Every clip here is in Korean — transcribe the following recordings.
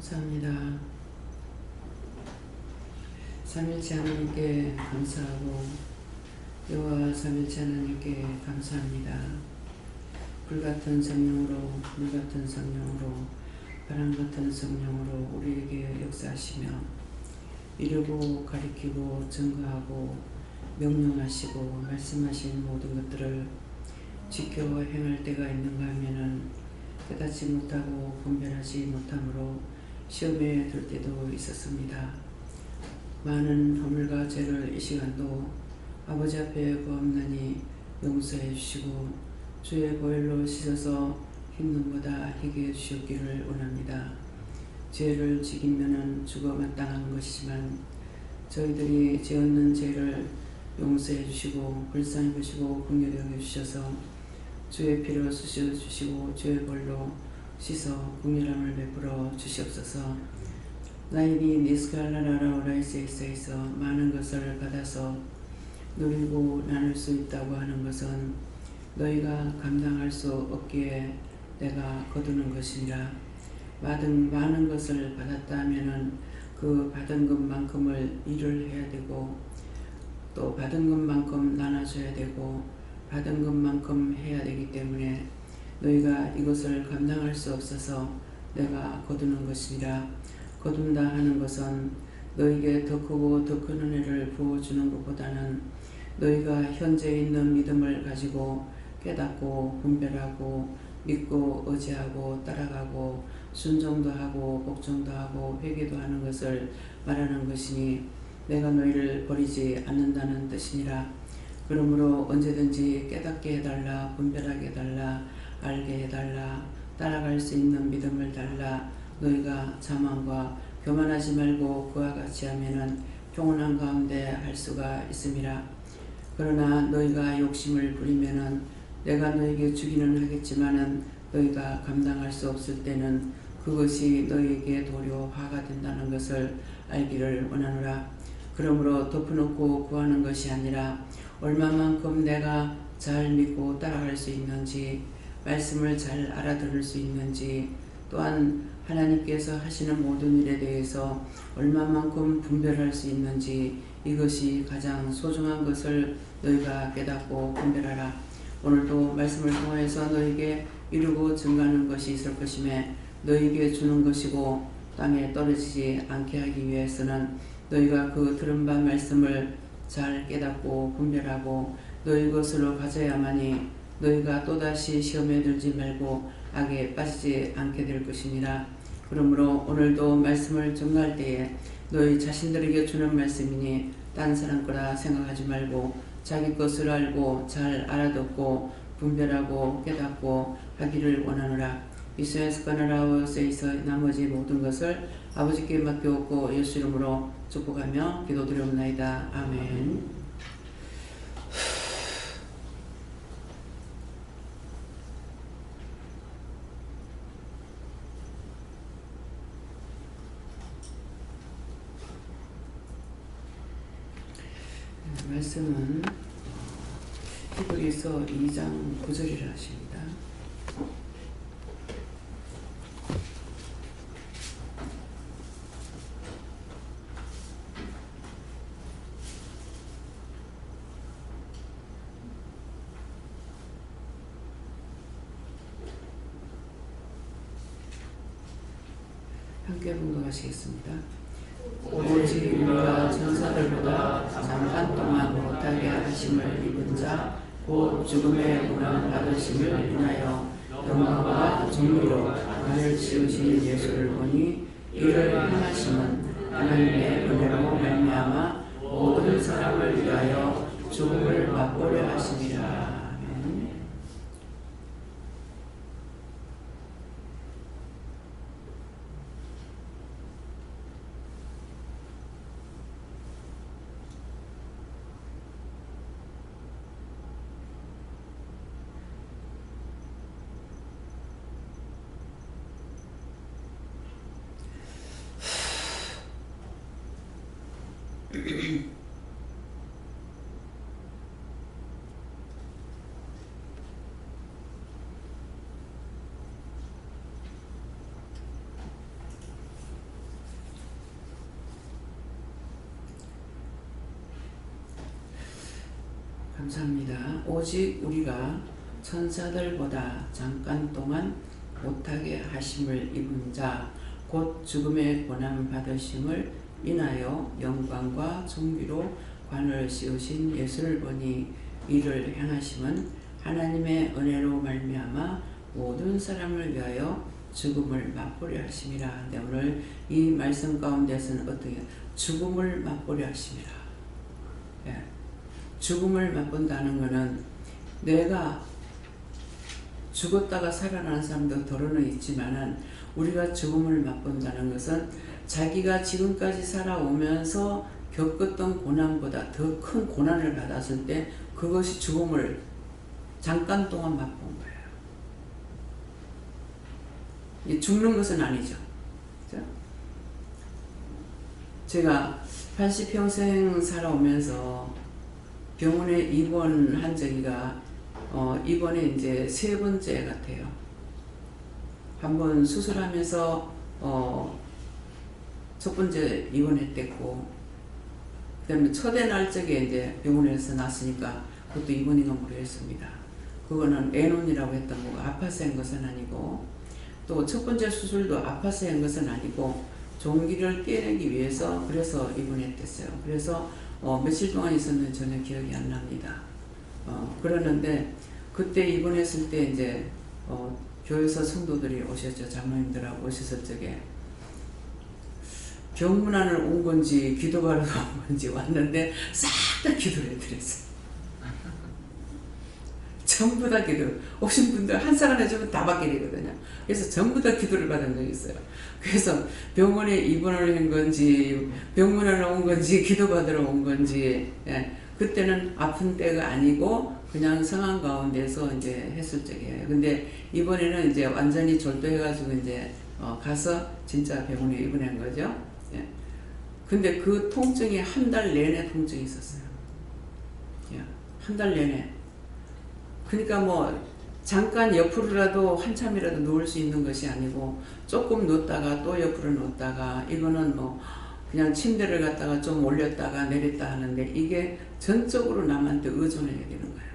감사합니다. 삼일째 하나님께 감사하고 여호와 삼일째 하나님께 감사합니다. 불같은 성령으로 물같은 성령으로 바람같은 성령으로 우리에게 역사하시며 이루고 가리키고 증거하고 명령하시고 말씀하신 모든 것들을 지켜 행할 때가 있는가 하면은 깨닫지 못하고 분별하지 못함으로 시험에 들 때도 있었습니다. 많은 허물과 죄를 이 시간도 아버지 앞에 구함나니 용서해 주시고 주의 보혈로 씻어서 흰눈보다 희게 해주시기를 원합니다. 죄를 지기면은 죽어 마땅한 것이지만 저희들이 죄없는 죄를 용서해 주시고 불쌍히 보시고 긍휼히 여겨 주셔서 주의 피로 쑤셔 주시고 주의 볼로 씻어 긍휼함을 베풀어 주시옵소서. 나인이 니스칼라라라 오라이세이스에서 많은 것을 받아서 누리고 나눌 수 있다고 하는 것은 너희가 감당할 수 없기에 내가 거두는 것이니라. 많은 것을 받았다 하면은 그 받은 것만큼을 일을 해야 되고 또 받은 것만큼 나눠줘야 되고 받은 것만큼 해야 되기 때문에 너희가 이것을 감당할 수 없어서 내가 거두는 것이니라. 거둔다 하는 것은 너희에게 더 크고 더 큰 은혜를 부어주는 것보다는 너희가 현재 있는 믿음을 가지고 깨닫고 분별하고 믿고 의지하고 따라가고 순종도 하고 복종도 하고 회개도 하는 것을 말하는 것이니 내가 너희를 버리지 않는다는 뜻이니라. 그러므로 언제든지 깨닫게 해달라, 분별하게 해달라, 알게 해달라, 따라갈 수 있는 믿음을 달라. 너희가 자만과 교만하지 말고 그와 같이 하면은 평온한 가운데 할 수가 있음이라. 그러나 너희가 욕심을 부리면은 내가 너희에게 주기는 하겠지만은 너희가 감당할 수 없을 때는 그것이 너희에게 도리어 화가 된다는 것을 알기를 원하노라. 그러므로 덮어놓고 구하는 것이 아니라 얼마만큼 내가 잘 믿고 따라갈 수 있는지, 말씀을 잘 알아들을 수 있는지, 또한 하나님께서 하시는 모든 일에 대해서 얼마만큼 분별할 수 있는지, 이것이 가장 소중한 것을 너희가 깨닫고 분별하라. 오늘도 말씀을 통해서 너희에게 이루고 증가하는 것이 있을 것임에 너희에게 주는 것이고 땅에 떨어지지 않게 하기 위해서는 너희가 그 들은 바 말씀을 잘 깨닫고 분별하고 너희 것으로 가져야만이 너희가 또다시 시험에 들지 말고 악에 빠지지 않게 될 것입니다. 그러므로 오늘도 말씀을 증거할 때에 너희 자신들에게 주는 말씀이니 딴 사람 거라 생각하지 말고 자기 것을 알고 잘 알아듣고 분별하고 깨닫고 하기를 원하노라. 이스라엘스카나라오스에서 나머지 모든 것을 아버지께 맡겨오고 예수 이름으로 축복하며 기도드리옵나이다. 아멘. 말씀은 히브리서 2장 9절이라 하십니다. 함께 봉독하시겠습니다. 오직 우리가 천사들보다 잠깐 동안 못하게 하심을 입은 자 곧 죽음의 고난 받으심을 인하여 영광과 정의로 나를 지으신 예수를 보니 이를 행하심은 하나님의 은혜로 말미암아 모든 사람을 위하여 죽음을 맛보려 하심이라. 감사합니다. 오직 우리가 천사들보다 잠깐 동안 못하게 하심을 입은 자 곧 죽음의 고난 받으심을 인하여 영광과 존귀로 관을 씌우신 예수를 보니 이를 행하심은 하나님의 은혜로 말미암아 모든 사람을 위하여 죽음을 맛보려 하심이라. 근데 오늘 이 말씀 가운데서는 어떻게 죽음을 맛보려 하심이라. 예. 죽음을 맛본다는 것은 내가 죽었다가 살아나는 사람도 더러는 있지만은 우리가 죽음을 맛본다는 것은 자기가 지금까지 살아오면서 겪었던 고난보다 더 큰 고난을 받았을 때 그것이 죽음을 잠깐 동안 맛본 거예요. 죽는 것은 아니죠. 그렇죠? 제가 80평생 살아오면서 병원에 입원한 적이가 이번에 이제 3번째 같아요. 한번 수술하면서 첫 번째 입원했댔고, 그 다음에 첫해 날짜에 이제 병원에서 났으니까 그것도 입원인가 모르겠습니다. 그거는 애논이라고 했던 거고 아파서 한 것은 아니고, 또 첫 번째 수술도 아파서 한 것은 아니고 종기를 떼내기 위해서 그래서 입원했댔어요. 그래서 며칠 동안 있었는지 전혀 기억이 안 납니다. 그러는데 그때 입원했을 때 이제 교회에서 성도들이 오셨죠. 장로님들하고 오셨을 적에 병문안을 온 건지 기도하러 온 건지 왔는데 싹 다 기도를 해드렸어요. 전부 다 기도. 오신 분들 한 사람 해주면 다 받게 되거든요. 그래서 전부 다 기도를 받은 적이 있어요. 그래서 병원에 입원을 한 건지 병문안을 온 건지 기도받으러 온 건지, 예, 그때는 아픈 때가 아니고 그냥 상황 가운데서 이제 했을 적이에요. 근데 이번에는 이제 완전히 졸도해가지고 이제 가서 진짜 병원에 입원한 거죠. 예. 근데 그 통증이 한 달 내내 통증이 있었어요. 예. 한 달 내내. 그러니까 뭐 잠깐 옆으로라도 한참이라도 누울 수 있는 것이 아니고 조금 누웠다가 또 옆으로 누웠다가, 이거는 뭐 그냥 침대를 갖다가 좀 올렸다가 내렸다 하는데 이게 전적으로 남한테 의존해야 되는 거예요.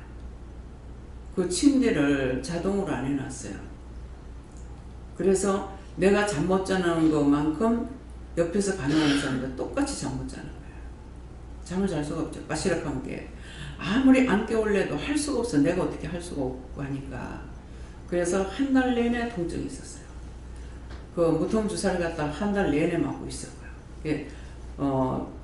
그 침대를 자동으로 안 해놨어요. 그래서 내가 잠 못 자는 것만큼 옆에서 가능한 사람들 똑같이 잠 못 자는 거예요. 잠을 잘 수가 없죠. 빠시락한 게. 아무리 안 깨울래도 할 수가 없어. 내가 어떻게 할 수가 없고 하니까. 그래서 한 달 내내 통증이 있었어요. 그 무통 주사를 갖다 한 달 내내 맞고 있었고요.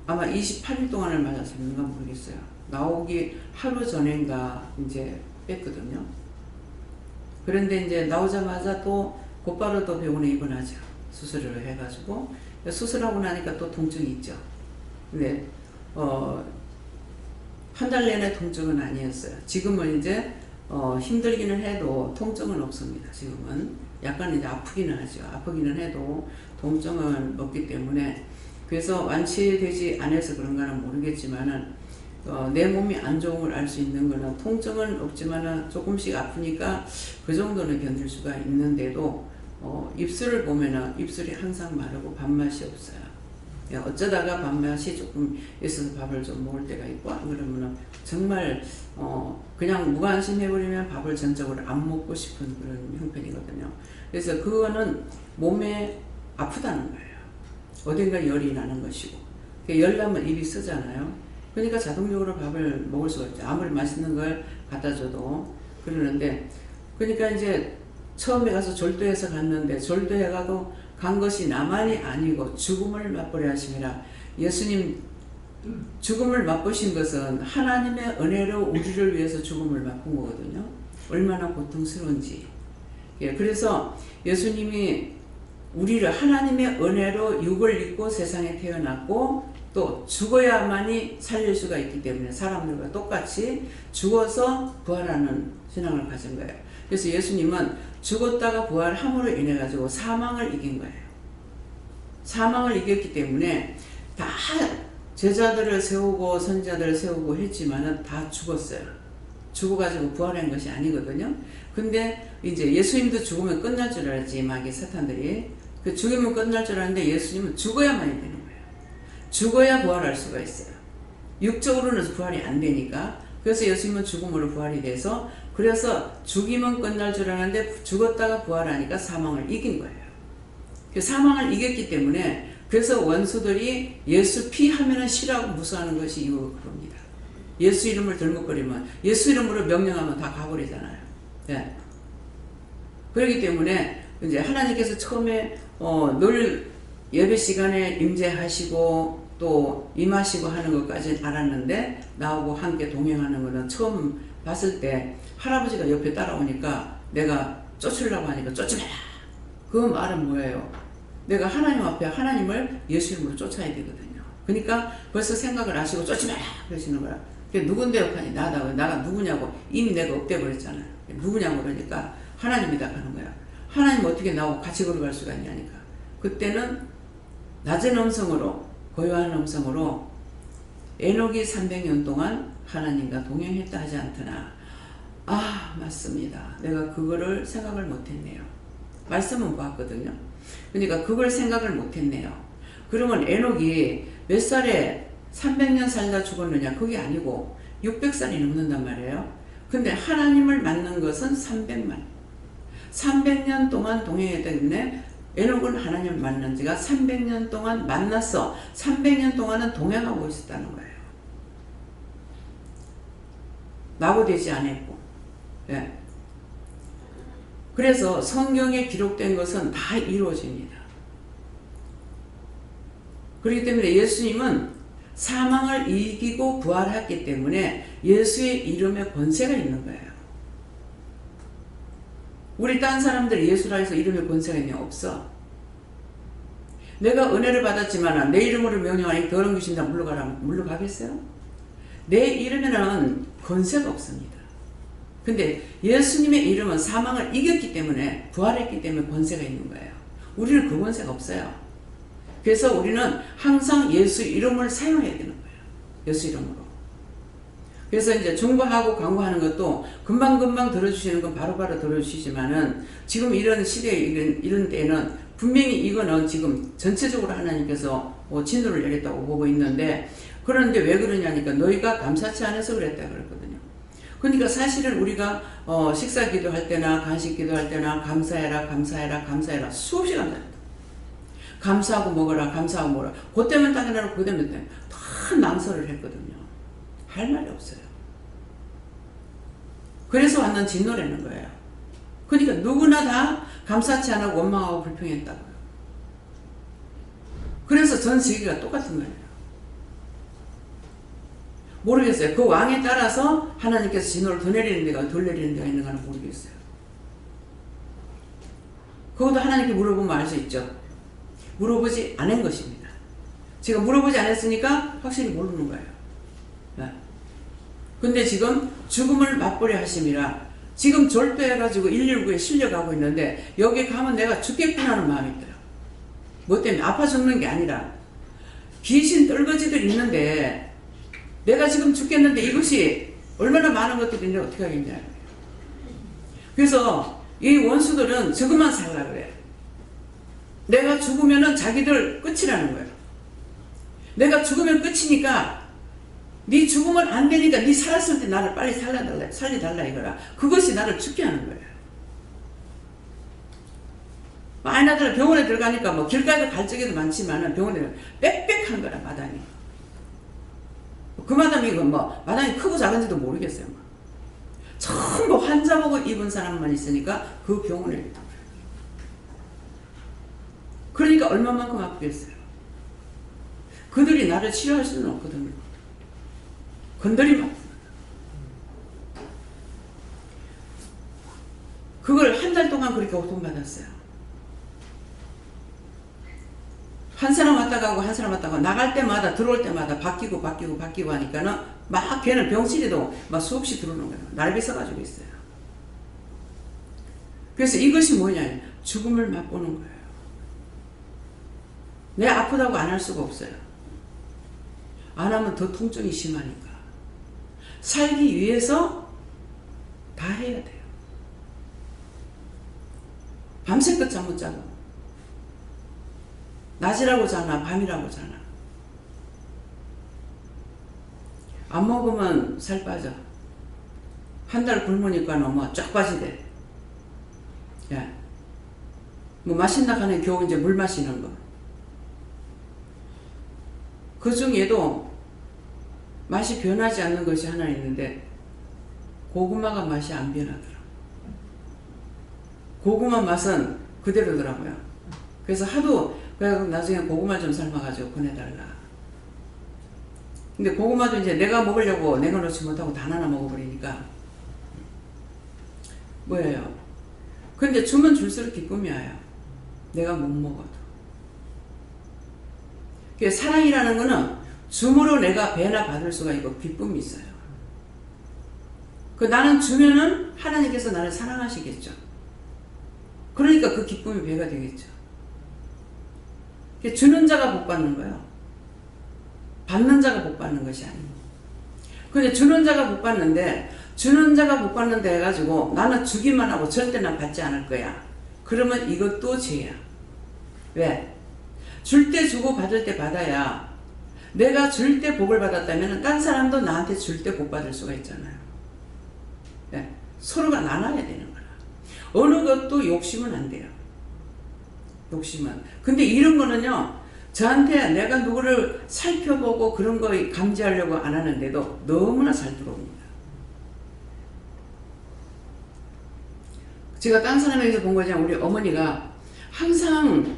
아마 28일 동안을 맞았는가 모르겠어요. 나오기 하루 전인가 이제 뺐거든요. 그런데 이제 나오자마자 또 곧바로 또 병원에 입원하죠. 수술을 해가지고. 수술하고 나니까 또 통증이 있죠. 근데 한 달 내내 통증은 아니었어요. 지금은 이제 힘들기는 해도 통증은 없습니다. 지금은 약간 이제 아프기는 하죠. 아프기는 해도 통증은 없기 때문에, 그래서 완치되지 않아서 그런가는 모르겠지만은 내 몸이 안 좋은 걸 알 수 있는 거는 통증은 없지만은 조금씩 아프니까 그 정도는 견딜 수가 있는데도 입술을 보면은 입술이 항상 마르고 밥맛이 없어요. 어쩌다가 밥맛이 조금 있어서 밥을 좀 먹을 때가 있고, 그러면은 정말 그냥 무관심해버리면 밥을 전적으로 안 먹고 싶은 그런 형편이거든요. 그래서 그거는 몸에 아프다는 거예요. 어딘가 열이 나는 것이고, 열 나면 입이 쓰잖아요. 그러니까 자동적으로 밥을 먹을 수가 있죠. 아무리 맛있는 걸 갖다 줘도. 그러는데, 그러니까 이제 처음에 가서 졸도해서 갔는데, 졸도해가고 간 것이 나만이 아니고 죽음을 맛보려 하심이라. 예수님 죽음을 맛보신 것은 하나님의 은혜로 우리를 위해서 죽음을 맛본 거거든요. 얼마나 고통스러운지. 예, 그래서 예수님이 우리를 하나님의 은혜로 육을 입고 세상에 태어났고 또 죽어야만이 살릴 수가 있기 때문에 사람들과 똑같이 죽어서 부활하는 신앙을 가진 거예요. 그래서 예수님은 죽었다가 부활함으로 인해 가지고 사망을 이긴 거예요. 사망을 이겼기 때문에 다 제자들을 세우고 선지자들을 세우고 했지만은 다 죽었어요. 죽어가지고 부활한 것이 아니거든요. 근데 이제 예수님도 죽으면 끝날 줄 알았지, 마귀 사탄들이. 그 죽으면 끝날 줄 알았는데 예수님은 죽어야만이 되는 거예요. 죽어야 부활할 수가 있어요. 육적으로는 부활이 안 되니까 그래서 예수님은 죽음으로 부활이 돼서, 그래서 죽이면 끝날 줄 알았는데 죽었다가 부활하니까 사망을 이긴 거예요. 사망을 이겼기 때문에, 그래서 원수들이 예수 피 하면은 싫어하고 무서워하는 것이 이유 그겁니다. 예수 이름을 들먹거리면, 예수 이름으로 명령하면 다 가버리잖아요. 예. 그렇기 때문에 이제 하나님께서 처음에 늘 예배 시간에 임재하시고 또 임하시고 하는 것까지는 알았는데, 나하고 함께 동행하는 거는 처음 봤을 때 할아버지가 옆에 따라오니까 내가 쫓으려고 하니까 쫓지 마라. 그 말은 뭐예요? 내가 하나님 앞에 하나님을 예수 이름으로 쫓아야 되거든요. 그러니까 벌써 생각을 하시고 쫓지 마라 그러시는 거야. 누군데요? 하니 나가 누구냐고. 이미 내가 업돼버렸잖아요. 누구냐고 그러니까 하나님이다 하는 거야. 하나님 어떻게 나하고 같이 걸어갈 수가 있냐니까. 그때는 낮은 음성으로, 고요한 음성으로 에녹이 300년 동안 하나님과 동행했다 하지 않더나. 아, 맞습니다. 내가 그거를 생각을 못했네요. 말씀은 보았거든요. 그러니까 그걸 생각을 못했네요. 그러면 에녹이 몇 살에 300년 살다 죽었느냐? 그게 아니고 600살이 넘는단 말이에요. 근데 하나님을 만난 것은 300년 동안 동행했기 때문에 에녹은 하나님을 만난 지가 300년 동안 만났어. 300년 동안은 동행하고 있었다는 거예요. 낙오되지 않았고. 예. 그래서 성경에 기록된 것은 다 이루어집니다. 그렇기 때문에 예수님은 사망을 이기고 부활했기 때문에 예수의 이름에 권세가 있는 거예요. 우리 딴 사람들이 예수라 해서 이름에 권세가 있냐? 없어. 내가 은혜를 받았지만 내 이름으로 명령하니 더러운 귀신 다 물러가겠어요? 내 이름에는 권세가 없습니다. 근데 예수님의 이름은 사망을 이겼기 때문에, 부활했기 때문에 권세가 있는 거예요. 우리는 그 권세가 없어요. 그래서 우리는 항상 예수 이름을 사용해야 되는 거예요. 예수 이름으로. 그래서 이제 중보하고 강구하는 것도 금방금방 들어주시는 건 바로바로 들어주시지만은, 지금 이런 시대에 이런 때는 분명히 이거는 지금 전체적으로 하나님께서 진노를 내렸다고 보고 있는데, 그런데 왜 그러냐니까 너희가 감사치 않아서 그랬다 그랬거든요. 그러니까 사실은 우리가 식사 기도할 때나 간식 기도할 때나 감사해라 수없이 감사합니다. 감사하고 먹어라, 감사하고 먹어라. 그때만 딱 해놓고 그때만 다 낭설을 했거든요. 할 말이 없어요. 그래서 완전 진노라는 거예요. 그러니까 누구나 다 감사치 않고 원망하고 불평했다고요. 그래서 전 세계가 똑같은 거예요. 모르겠어요. 그 왕에 따라서 하나님께서 진노를 더 내리는 데가 덜 내리는 데가 있는가는 모르겠어요. 그것도 하나님께 물어보면 알 수 있죠. 물어보지 않은 것입니다. 제가 물어보지 않았으니까 확실히 모르는 거예요. 네. 근데 지금 죽음을 맛보려 하심이라, 지금 졸도해가지고 119에 실려가고 있는데 여기 가면 내가 죽겠구나 하는 마음이 들어요. 뭐 때문에? 아파 죽는 게 아니라 귀신 떨거지들 있는데 내가 지금 죽겠는데 이것이 얼마나 많은 것들이 있는데 어떻게 하겠냐. 그래서 이 원수들은 저것만 살라 그래. 내가 죽으면은 자기들 끝이라는 거예요. 내가 죽으면 끝이니까 네 죽으면 안 되니까 네 살았을 때 나를 빨리 살려달라 이거라. 그것이 나를 죽게 하는 거예요. 아이나들 병원에 들어가니까 뭐 길가에도 갈 적에도 많지만은 병원에 빽빽한 거라 마당이. 그 마당이 뭐 마당이 크고 작은지도 모르겠어요. 전부 환자복을 입은 사람만 있으니까 그 병원에 있다. 그러니까 얼마만큼 아프겠어요. 그들이 나를 치료할 수는 없거든요. 건드리면 그걸 한 달 동안 그렇게 고통받았어요. 한 사람 왔다 가고 한 사람 왔다 가고 나갈 때마다 들어올 때마다 바뀌고 하니까는 막 걔는 병실에도 막 수없이 들어오는 거예요. 날개 서가지고 있어요. 그래서 이것이 뭐냐? 죽음을 맛보는 거예요. 내가 아프다고 안 할 수가 없어요. 안 하면 더 통증이 심하니까. 살기 위해서 다 해야 돼요. 밤새껏 잠 못 자고 낮이라고 자나 밤이라고 자나. 안 먹으면 살 빠져. 한 달 굶으니까 뭐 쫙 빠지대. 예. 뭐 마신다 하는 겨우 이제 물 마시는 거. 그 중에도 맛이 변하지 않는 것이 하나 있는데 고구마가 맛이 안 변하더라. 고구마 맛은 그대로더라고요. 그래서 하도 그래서 나중에 고구마 좀 삶아가지고 보내달라. 근데 고구마도 이제 내가 먹으려고 냉겨놓지 못하고 다 하나 먹어버리니까 뭐예요? 근데 주면 줄수록 기쁨이 와요. 내가 못 먹어도. 사랑이라는 거는 줌으로 내가 배나 받을 수가 있고 기쁨이 있어요. 나는 주면은 하나님께서 나를 사랑하시겠죠. 그러니까 그 기쁨이 배가 되겠죠. 주는 자가 복 받는 거예요. 받는 자가 복 받는 것이 아니고. 근데 주는 자가 복 받는데, 주는 자가 복 받는데 해가지고 나는 주기만 하고 절대 난 받지 않을 거야. 그러면 이것도 죄야. 왜? 줄 때 주고 받을 때 받아야 내가 줄 때 복을 받았다면 딴 사람도 나한테 줄 때 복 받을 수가 있잖아요. 네. 서로가 나눠야 되는 거라. 어느 것도 욕심은 안 돼요. 욕심은. 근데 이런 거는요, 저한테 내가 누구를 살펴보고 그런 거 감지하려고 안 하는데도 너무나 잘 들어옵니다. 제가 딴 사람에게서 본 거지만 우리 어머니가 항상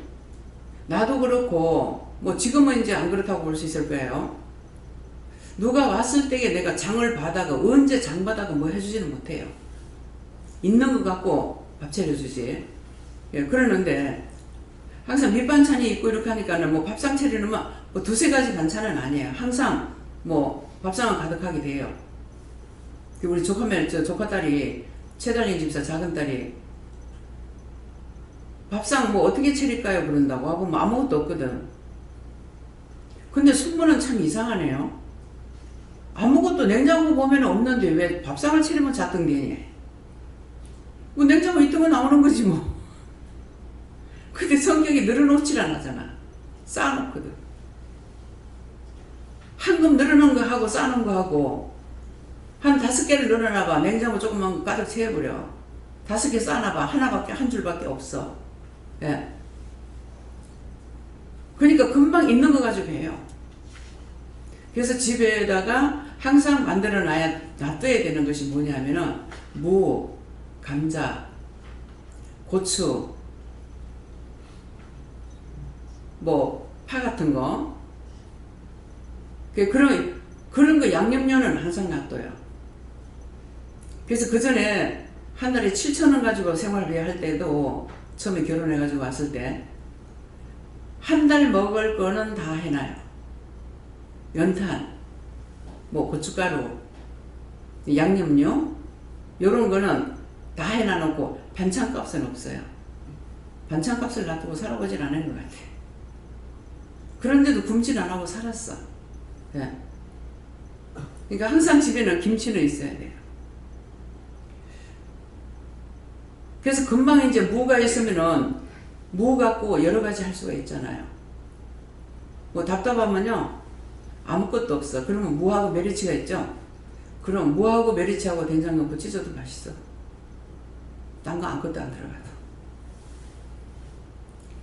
나도 그렇고 뭐 지금은 이제 안 그렇다고 볼 수 있을 거예요. 누가 왔을 때에 내가 장을 받아가 언제 장 받아가 뭐 해주지는 못해요. 있는 것 갖고 밥 차려주지. 예, 그러는데 항상 밑반찬이 있고 이렇게 하니까는 뭐 밥상 차리는 뭐 두세 가지 반찬은 아니에요. 항상 뭐 밥상은 가득하게 돼요. 우리 조카딸이 최달린 집사 작은 딸이 밥상 뭐 어떻게 차릴까요? 그런다고 하고 뭐 아무것도 없거든. 근데 숙모는 참 이상하네요. 아무것도 냉장고 보면 없는데 왜 밥상을 차리면 자등되니? 뭐 냉장고 있던 거 나오는 거지 뭐. 근데 성격이 늘어놓질 않았잖아. 쌓아놓거든. 한금 늘어놓은 거 하고 쌓아놓은 거 하고 한 5개를 늘어놔봐. 냉장고 조금만 가득 채워버려. 5개 쌓아놔봐. 하나밖에 한 줄밖에 없어. 예. 그러니까 금방 있는 거 가지고 해요. 그래서 집에다가 항상 만들어 놔둬야 되는 것이 뭐냐면은 무, 감자, 고추, 뭐 파 같은 거 그런 거 양념료는 항상 놔둬요. 그래서 그 전에 한 달에 7,000원 가지고 생활을 할 때도 처음에 결혼해가지고 왔을 때 한 달 먹을 거는 다 해놔요. 연탄, 뭐 고춧가루, 양념료 요런 거는 다 해놔놓고 반찬값은 없어요. 반찬값을 놔두고 살아보질 않은 것 같아. 그런데도 굶진 안 하고 살았어. 네. 그러니까 항상 집에는 김치는 있어야 돼요. 그래서 금방 이제 무가 있으면은 무 갖고 여러 가지 할 수가 있잖아요. 뭐 답답하면요 아무것도 없어. 그러면 무하고 메리치가 있죠. 그럼 무하고 메리치하고 된장 넣고 찢어도 맛있어. 딴 거 아무것도 안 들어가도.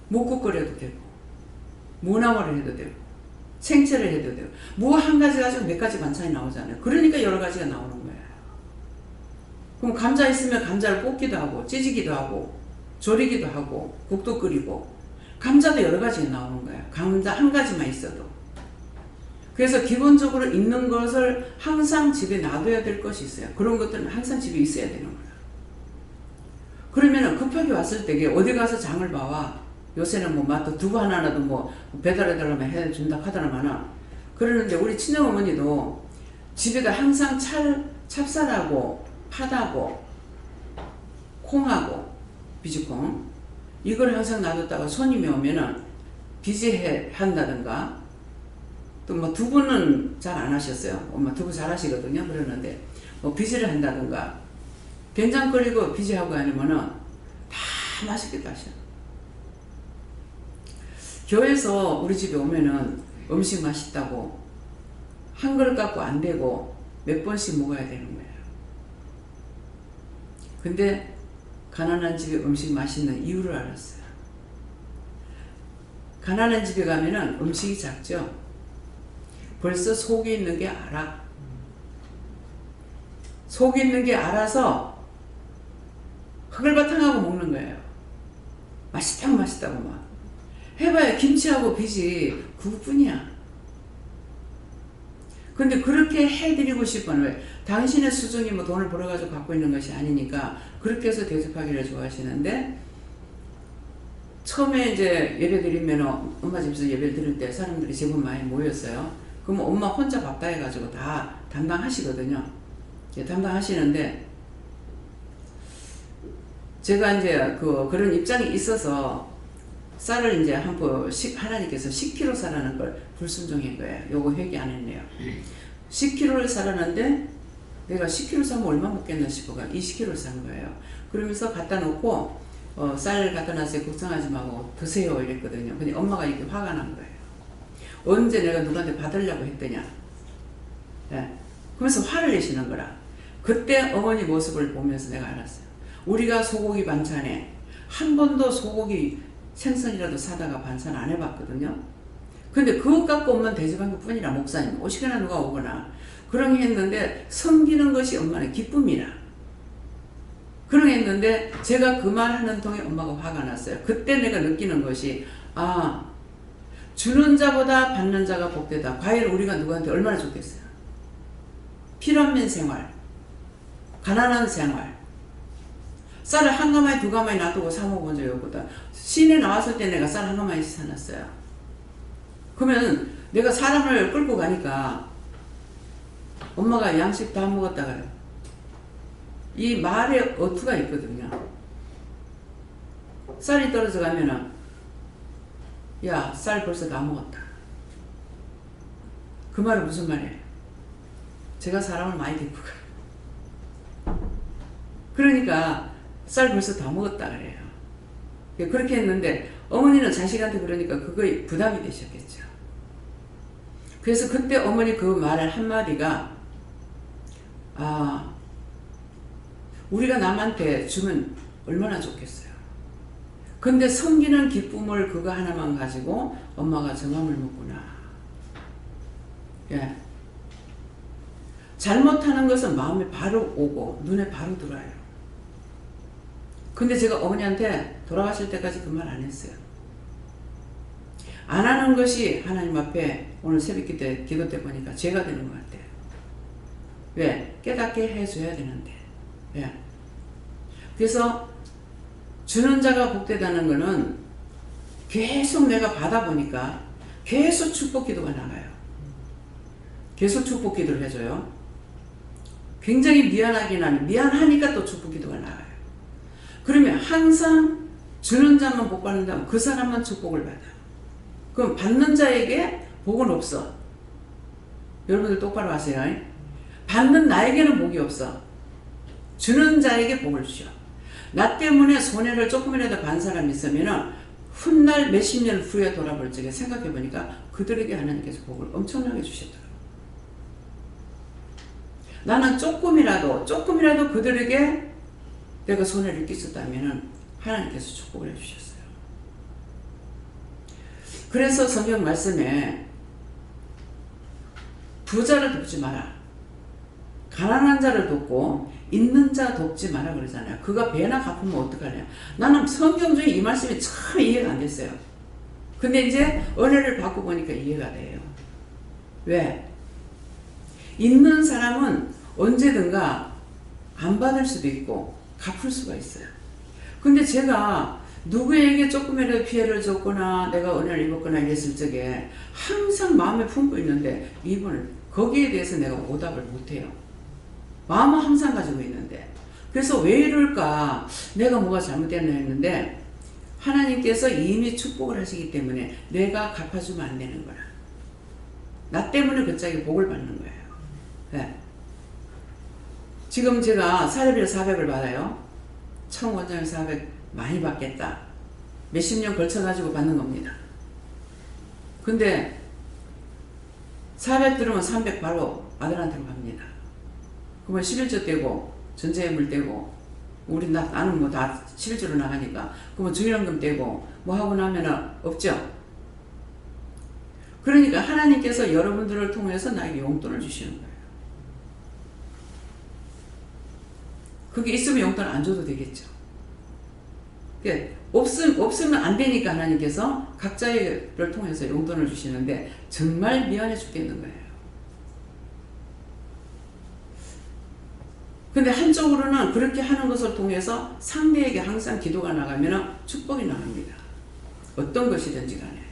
묵국 끓여도 되고 무나물을 해도 되고 생채를 해도 되고 무 한 가지 가지고 몇 가지 반찬이 나오잖아요. 그러니까 여러 가지가 나오는 거예요. 그럼 감자 있으면 감자를 볶기도 하고 찌지기도 하고 조리기도 하고 국도 끓이고 감자도 여러 가지가 나오는 거예요. 감자 한 가지만 있어도. 그래서 기본적으로 있는 것을 항상 집에 놔둬야 될 것이 있어요. 그런 것들은 항상 집에 있어야 되는 거예요. 그러면 급하게 왔을 때 어디 가서 장을 봐와. 요새는 뭐 맛도 두부 하나라도 뭐 배달해달라면 해준다 하더라마는 그러는데 우리 친정어머니도 집에다 항상 찹쌀하고 팥하고 콩하고 비지콩 이걸 항상 놔뒀다가 손님이 오면은 비지해 한다든가 또 뭐 두부는 잘 안 하셨어요. 엄마 두부 잘 하시거든요. 그러는데 뭐 비지를 한다든가 된장 끓이고 비지하고 아니면은 다 맛있게 하셔. 교회에서 우리 집에 오면은 음식 맛있다고 한 그릇 갖고 안 되고 몇 번씩 먹어야 되는 거예요. 근데 가난한 집에 음식 맛있는 이유를 알았어요. 가난한 집에 가면은 음식이 작죠. 벌써 속에 있는 게 알아. 속에 있는 게 알아서 흙을바탕하고 먹는 거예요. 맛있다고 맛있다고 막. 해봐야 김치하고 비지 그것뿐이야. 근데 그렇게 해드리고 싶어는 왜? 당신의 수중이 뭐 돈을 벌어가지고 갖고 있는 것이 아니니까 그렇게 해서 대접하기를 좋아하시는데, 처음에 이제 예배 드리면 엄마 집에서 예배 드릴 때 사람들이 제법 많이 모였어요. 그럼 엄마 혼자 밥 다 해가지고 다 담당하시거든요. 담당하시는데, 제가 이제 그런 입장이 있어서 쌀을 이제 하나님께서 10kg 사라는 걸 불순종한 거예요. 요거 회개 안 했네요. 10kg를 사라는데 내가 10kg 사면 얼마 먹겠나 싶어가 20kg를 산 거예요. 그러면서 갖다 놓고 쌀 갖다 놨어요. 걱정하지 말고 드세요 이랬거든요. 근데 엄마가 이렇게 화가 난 거예요. 언제 내가 누구한테 받으려고 했더냐. 네. 그러면서 화를 내시는 거라. 그때 어머니 모습을 보면서 내가 알았어요. 우리가 소고기 반찬에 한 번도 소고기 생선이라도 사다가 반찬 안 해봤거든요. 근데 그것 갖고 오면 대접한 것 뿐이라, 목사님 오시거나 누가 오거나 그런 게 했는데, 섬기는 것이 엄마는 기쁨이라 그런 게 했는데, 제가 그 말 하는 통에 엄마가 화가 났어요. 그때 내가 느끼는 것이, 주는 자보다 받는 자가 복되다. 과연 우리가 누구한테 얼마나 좋겠어요. 필요없는 생활, 가난한 생활, 쌀을 한 가마에 두 가마에 놔두고 사 먹어본 적이 없거든. 시내 나왔을 때 내가 쌀 한 가마씩 사놨어요. 그러면 내가 사람을 끌고 가니까 엄마가 양식 다 먹었다 그래요. 이 말에 어투가 있거든요. 쌀이 떨어져 가면은, 야, 쌀 벌써 다 먹었다. 그 말은 무슨 말이에요? 제가 사람을 많이 데리고 가요. 그러니까 쌀 벌써 다 먹었다 그래요. 그렇게 했는데 어머니는 자식한테 그러니까 그거에 부담이 되셨겠죠. 그래서 그때 어머니 그 말 한마디가, 우리가 남한테 주면 얼마나 좋겠어요. 근데 섬기는 기쁨을 그거 하나만 가지고 엄마가 정함을 먹구나. 예. 잘못하는 것은 마음에 바로 오고 눈에 바로 들어와요. 근데 제가 어머니한테 돌아가실 때까지 그 말 안 했어요. 안 하는 것이 하나님 앞에 오늘 새벽 기도 때 보니까 죄가 되는 것 같아요. 왜? 깨닫게 해줘야 되는데. 왜? 그래서 주는 자가 복되다는 거는 계속 내가 받아보니까 계속 축복 기도가 나가요. 계속 축복 기도를 해줘요. 굉장히 미안하긴 하니 미안하니까 또 축복 기도가 나가요. 그러면 항상 주는 자만 복 받는다면 그 사람만 축복을 받아. 그럼 받는 자에게 복은 없어. 여러분들 똑바로 하세요. 받는 나에게는 복이 없어. 주는 자에게 복을 주셔. 나 때문에 손해를 조금이라도 반 사람이 있으면은 훗날 몇십 년 후에 돌아볼 적에 생각해보니까 그들에게 하나님께서 복을 엄청나게 주셨더라고요. 나는 조금이라도 그들에게 내가 손해를 끼쳤다면은 하나님께서 축복을 해주셨어요. 그래서 성경 말씀에 부자를 돕지 마라, 가난한 자를 돕고 있는 자 돕지 마라 그러잖아요. 그가 배나 갚으면 어떡하냐. 나는 성경 중에 이 말씀이 참 이해가 안 됐어요. 근데 이제 은혜를 받고 보니까 이해가 돼요. 왜? 있는 사람은 언제든가 안 받을 수도 있고 갚을 수가 있어요. 근데 제가 누구에게 조금이라도 피해를 줬거나 내가 은혜를 입었거나 이랬을 적에 항상 마음에 품고 있는데 이분을 거기에 대해서 내가 오답을 못해요. 마음은 항상 가지고 있는데. 그래서 왜 이럴까, 내가 뭐가 잘못됐나 했는데 하나님께서 이미 축복을 하시기 때문에 내가 갚아주면 안 되는 거라. 나 때문에 그 짝이 복을 받는 거예요. 네. 지금 제가 사례비를 400을 받아요. 청원장에 400 많이 받겠다. 몇십 년 걸쳐가지고 받는 겁니다. 근데 400 들으면 300 바로 아들한테로 갑니다. 그러면 11조 떼고 전세예물 떼고 나는 뭐 다 실주로 나가니까. 그러면 주일원금 떼고 뭐 하고 나면은 없죠. 그러니까 하나님께서 여러분들을 통해서 나에게 용돈을 주시는 거예요. 그게 있으면 용돈 안 줘도 되겠죠. 그러니까 없으면 안 되니까 하나님께서 각자를 통해서 용돈을 주시는데 정말 미안해 죽겠는 거예요. 근데 한쪽으로는 그렇게 하는 것을 통해서 상대에게 항상 기도가 나가면 축복이 나갑니다. 어떤 것이든지 간에.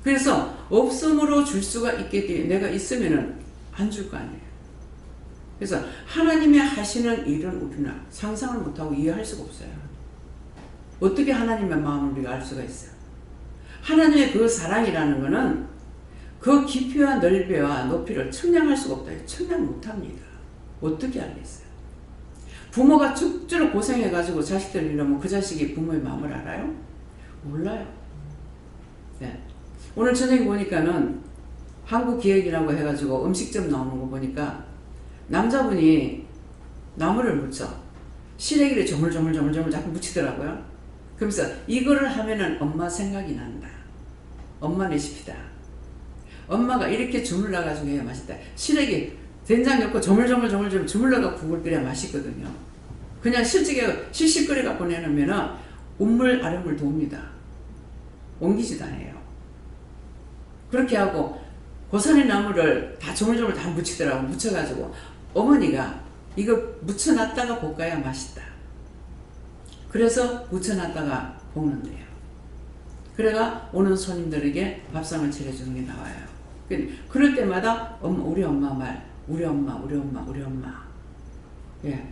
그래서 없음으로 줄 수가 있게 돼. 내가 있으면 안 줄 거 아니에요. 그래서 하나님의 하시는 일은 우리는 상상을 못하고 이해할 수가 없어요. 어떻게 하나님의 마음을 우리가 알 수가 있어요. 하나님의 그 사랑이라는 것은 그 깊이와 넓이와 높이를 측량할 수가 없다. 측량 못합니다. 어떻게 알겠어요? 부모가 죽도록 고생해가지고 자식들을 잃으면 그 자식이 부모의 마음을 알아요? 몰라요. 네. 오늘 저녁에 보니까는 한국기획이라고 해가지고 음식점 나오는 거 보니까 남자분이 나무를 묻혀 시래기를 조물조물조물조물 자꾸 묻히더라고요. 그러면서 이거를 하면은 엄마 생각이 난다. 엄마 레시피다. 엄마가 이렇게 주물러가지고 해야 맛있다. 시래기 된장 넣고 조물조물조물 주물러가 국을 끓여야 맛있거든요. 그냥 실실 끓여갖고 내놓으면은 운물 아랫물 도웁니다. 옮기지도 않아요. 그렇게 하고 고사리 나무를 다 조물조물 다 묻히더라고. 묻혀가지고 어머니가 이거 묻혀놨다가 볶아야 맛있다. 그래서 묻혀놨다가 볶는데요. 그래가 오는 손님들에게 밥상을 차려주는 게 나와요. 그럴 때마다 우리 엄마 말, 우리 엄마. 예.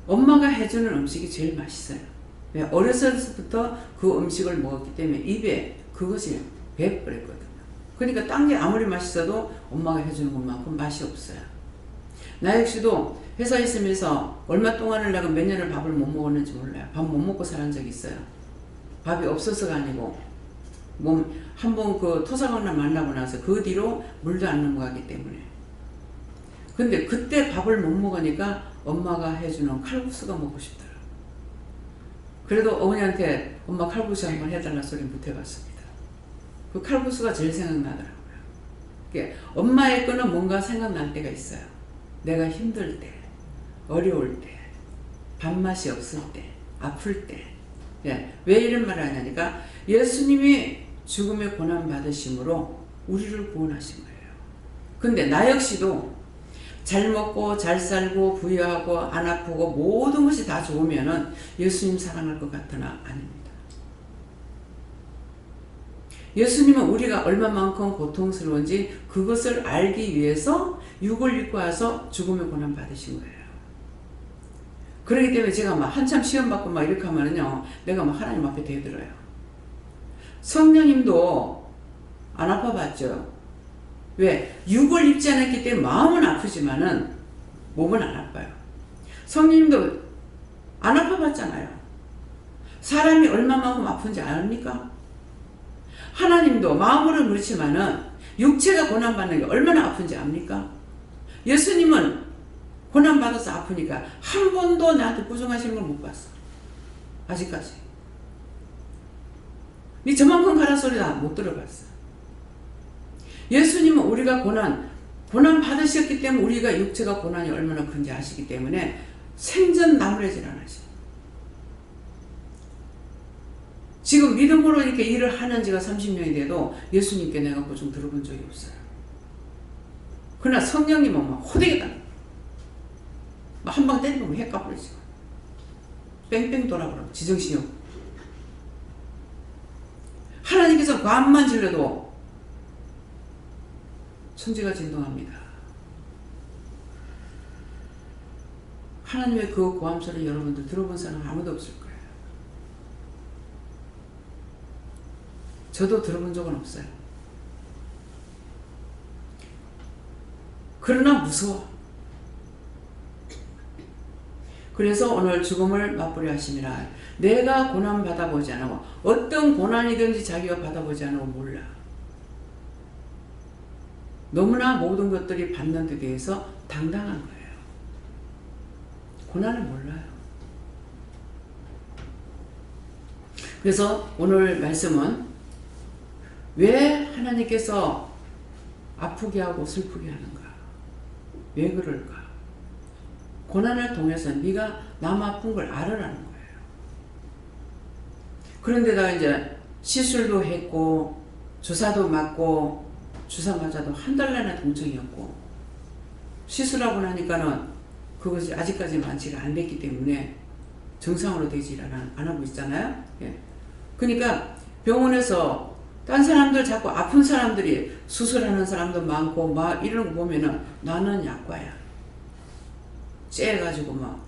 엄마가 해주는 음식이 제일 맛있어요. 왜? 어려서부터 그 음식을 먹었기 때문에 입에 그것이 배버렸거든요. 그러니까 딴 게 아무리 맛있어도 엄마가 해주는 것만큼 맛이 없어요. 나 역시도 회사에 있으면서 얼마 동안을 내가 몇 년을 밥을 못 먹었는지 몰라요. 밥 못 먹고 살은 적이 있어요. 밥이 없어서가 아니고 한번 그 토사관을 만나고 나서 그 뒤로 물도 안 넘어가기 때문에. 근데 그때 밥을 못 먹으니까 엄마가 해주는 칼국수가 먹고 싶더라고요. 그래도 어머니한테 엄마 칼국수 한번 해달라 소리 못 해봤습니다. 그 칼국수가 제일 생각나더라고요. 엄마의 거는 뭔가 생각날 때가 있어요. 내가 힘들 때, 어려울 때, 밥맛이 없을 때, 아플 때. 예. 왜 이런 말을 하냐니까 예수님이 죽음의 고난 받으심으로 우리를 구원하신 거예요. 근데 나 역시도 잘 먹고 잘 살고 부유하고 안 아프고 모든 것이 다 좋으면은 예수님 사랑할 것 같으나 아닙니다. 예수님은 우리가 얼마만큼 고통스러운지 그것을 알기 위해서 육을 입고 와서 죽음의 고난 받으신 거예요. 그렇기 때문에 제가 막 한참 시험 받고 막 이렇게 하면은요, 내가 막 하나님 앞에 대들어요. 성령님도 안 아파봤죠. 왜? 육을 입지 않았기 때문에 마음은 아프지만은 몸은 안 아파요. 성령님도 안 아파봤잖아요. 사람이 얼마만큼 아픈지 아닙니까? 하나님도 마음으로는 그렇지만은 육체가 고난받는 게 얼마나 아픈지 압니까? 예수님은 고난받아서 아프니까 한 번도 나한테 부정하시는 걸 못 봤어. 아직까지. 니 저만큼 가라 소리 다 못 들어봤어. 예수님은 우리가 고난 받으셨기 때문에 우리가 육체가 고난이 얼마나 큰지 아시기 때문에 생전 나무라질 않으셔. 지금 믿음으로 이렇게 일을 하는 지가 30년이 돼도 예수님께 내가 보증 들어본 적이 없어요. 그러나 성령님은 막 호되겠다. 한 방 때리면 핵 까버리지. 뺑뺑 돌아버려. 지정신이. 하나님께서 관만 질러도 천지가 진동합니다. 하나님의 그 고함소리 여러분들 들어본 사람 아무도 없을 거예요. 저도 들어본 적은 없어요. 그러나 무서워. 그래서 오늘 죽음을 맛보려 하심이라. 내가 고난 받아보지 않고 어떤 고난이든지 자기가 받아보지 않고 몰라. 너무나 모든 것들이 받는 데 대해서 당당한 거예요. 고난을 몰라요. 그래서 오늘 말씀은 왜 하나님께서 아프게 하고 슬프게 하는가? 왜 그럴까? 고난을 통해서 네가 남 아픈 걸 알으라는 거예요. 그런데다가 이제 시술도 했고 주사도 맞고 주사 맞아도 한 달 내내 통증이었고 시술하고 나니까는 그것이 아직까지 완치가 안 됐기 때문에 정상으로 되지 안 하고 있잖아요. 예. 그러니까 병원에서 딴 사람들 자꾸 아픈 사람들이 수술하는 사람도 많고 막 이런 거 보면은 나는 약과야. 째가지고 막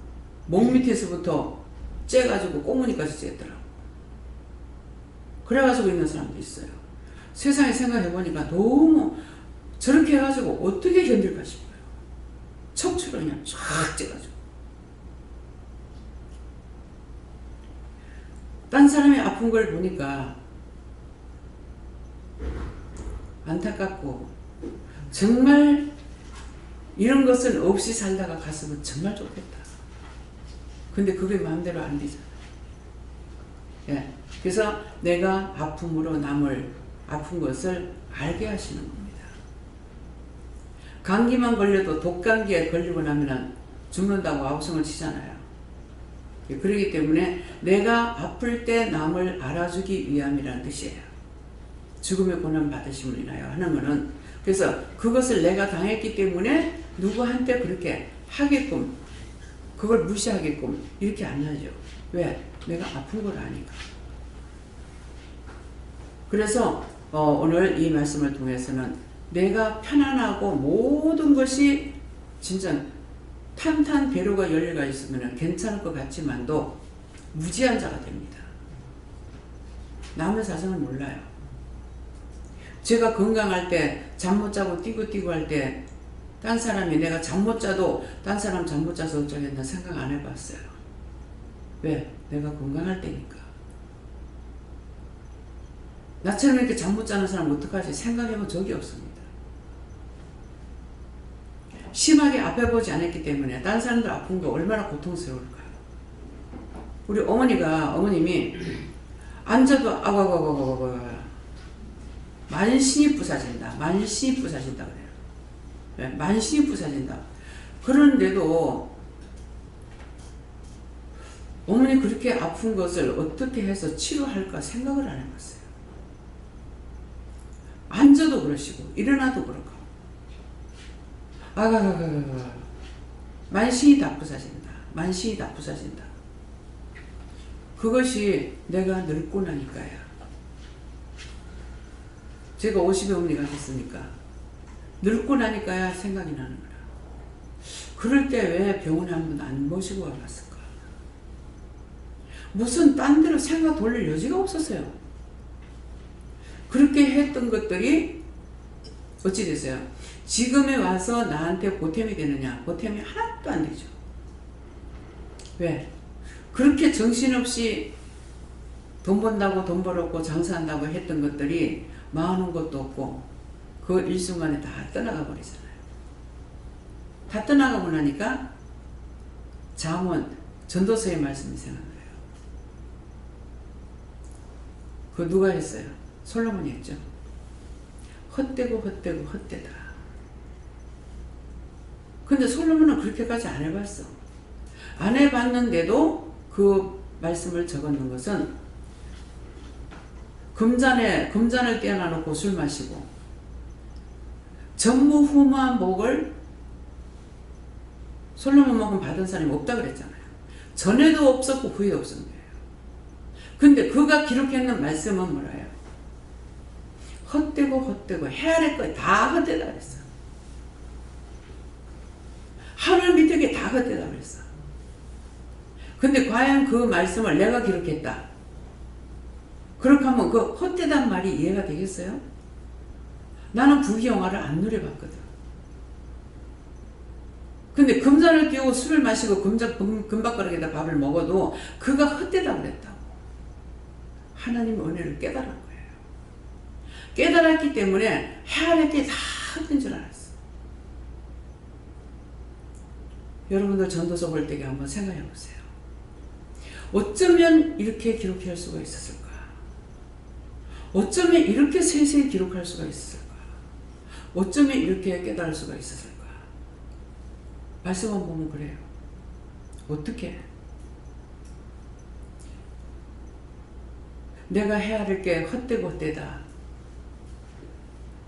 목 밑에서부터 째가지고 꼬무니까지 째더라고. 그래가지고 있는 사람도 있어요. 세상에 생각해보니까 너무 저렇게 해가지고 어떻게 견딜까 싶어요. 척추로 그냥 쫙 째가지고. 딴 사람이 아픈 걸 보니까 안타깝고 정말 이런 것은 없이 살다가 갔으면 정말 좋겠다. 근데 그게 마음대로 안 되잖아. 예. 그래서 내가 아픔으로 남을 아픈 것을 알게 하시는 겁니다. 감기만 걸려도 독감기에 걸리고 나면 죽는다고 아우성을 치잖아요. 예. 그렇기 때문에 내가 아플 때 남을 알아주기 위함이라는 뜻이에요. 죽음의 고난 받으심을 인하여 하는 것은 그래서 그것을 내가 당했기 때문에 누구한테 그렇게 하게끔 그걸 무시하게끔 이렇게 안 하죠. 왜? 내가 아픈 걸 아니까. 그래서 오늘 이 말씀을 통해서는 내가 편안하고 모든 것이 진짜 탄탄 배로가 열려가 있으면 괜찮을 것 같지만도 무지한 자가 됩니다. 남의 사정을 몰라요. 제가 건강할 때 잠 못 자고 뛰고 할 때 딴 사람이 내가 잠 못 자도 딴 사람 잠 못 자서 어쩌겠나 생각 안 해봤어요. 왜? 내가 건강할 때니까. 나처럼 이렇게 잠 못 자는 사람 어떡하지? 생각해본 적이 없습니다. 심하게 아파보지 않았기 때문에 딴 사람들 아픈 거 얼마나 고통스러울까요? 우리 어머님이 앉아도 아가가가가가 만신이 부사진다. 만신이 부사진다 그래요. 네, 만신이 부사진다. 그런데도 어머니 그렇게 아픈 것을 어떻게 해서 치료할까 생각을 안 해봤어요. 앉아도 그러시고 일어나도 그렇고 아가가가가 만신이 다 부사진다. 만신이 다 부사진다. 그것이 내가 늙고 나니까야. 제가 50에 어머니가 됐으니까 늙고 나니까야 생각이 나는 거라. 그럴 때 왜 병원에 한 번 안 모시고 와봤을까? 무슨 딴 데로 생각 돌릴 여지가 없었어요. 그렇게 했던 것들이 어찌 됐어요? 지금에 와서 나한테 보탬이 되느냐? 보탬이 하나도 안 되죠. 왜? 그렇게 정신없이 돈 번다고 돈 벌었고 장사한다고 했던 것들이 망하는 것도 없고 그 일순간에 다 떠나가 버리잖아요. 다 떠나가고 나니까 잠언 전도서의 말씀이 생각나요. 그거 누가 했어요? 솔로몬이 했죠. 헛되고 헛되고 헛되다. 근데 솔로몬은 그렇게까지 안 해봤어. 안 해봤는데도 그 말씀을 적었는 것은 금잔을 떼어놔놓고 술 마시고 전무후무한 복을 솔로몬만큼 받은 사람이 없다 그랬잖아요. 전에도 없었고 후에도 없었는 거예요. 근데 그가 기록했는 말씀은 뭐라요? 헛되고 헛되고 해야 할 거 다 헛되다 그랬어. 하늘 밑에 게 다 헛되다 그랬어. 근데 과연 그 말씀을 내가 기록했다. 그렇게 하면 그 헛되단 말이 이해가 되겠어요? 나는 부귀영화를 안 누려봤거든. 근데 금전을 띄우고 술을 마시고 금박가락에다 밥을 먹어도 그가 헛되다 그랬다고. 하나님의 은혜를 깨달은 거예요. 깨달았기 때문에 해야 할 게 다 헛된 줄 알았어. 여러분들 전도서 볼 때 한번 생각해 보세요. 어쩌면 이렇게 기록할 수가 있었을까? 어쩌면 이렇게 세세히 기록할 수가 있었을까? 어쩌면 이렇게 깨달을 수가 있었을까? 말씀만 보면 그래요. 어떻게? 내가 헤아릴 게 헛되고 헛되다.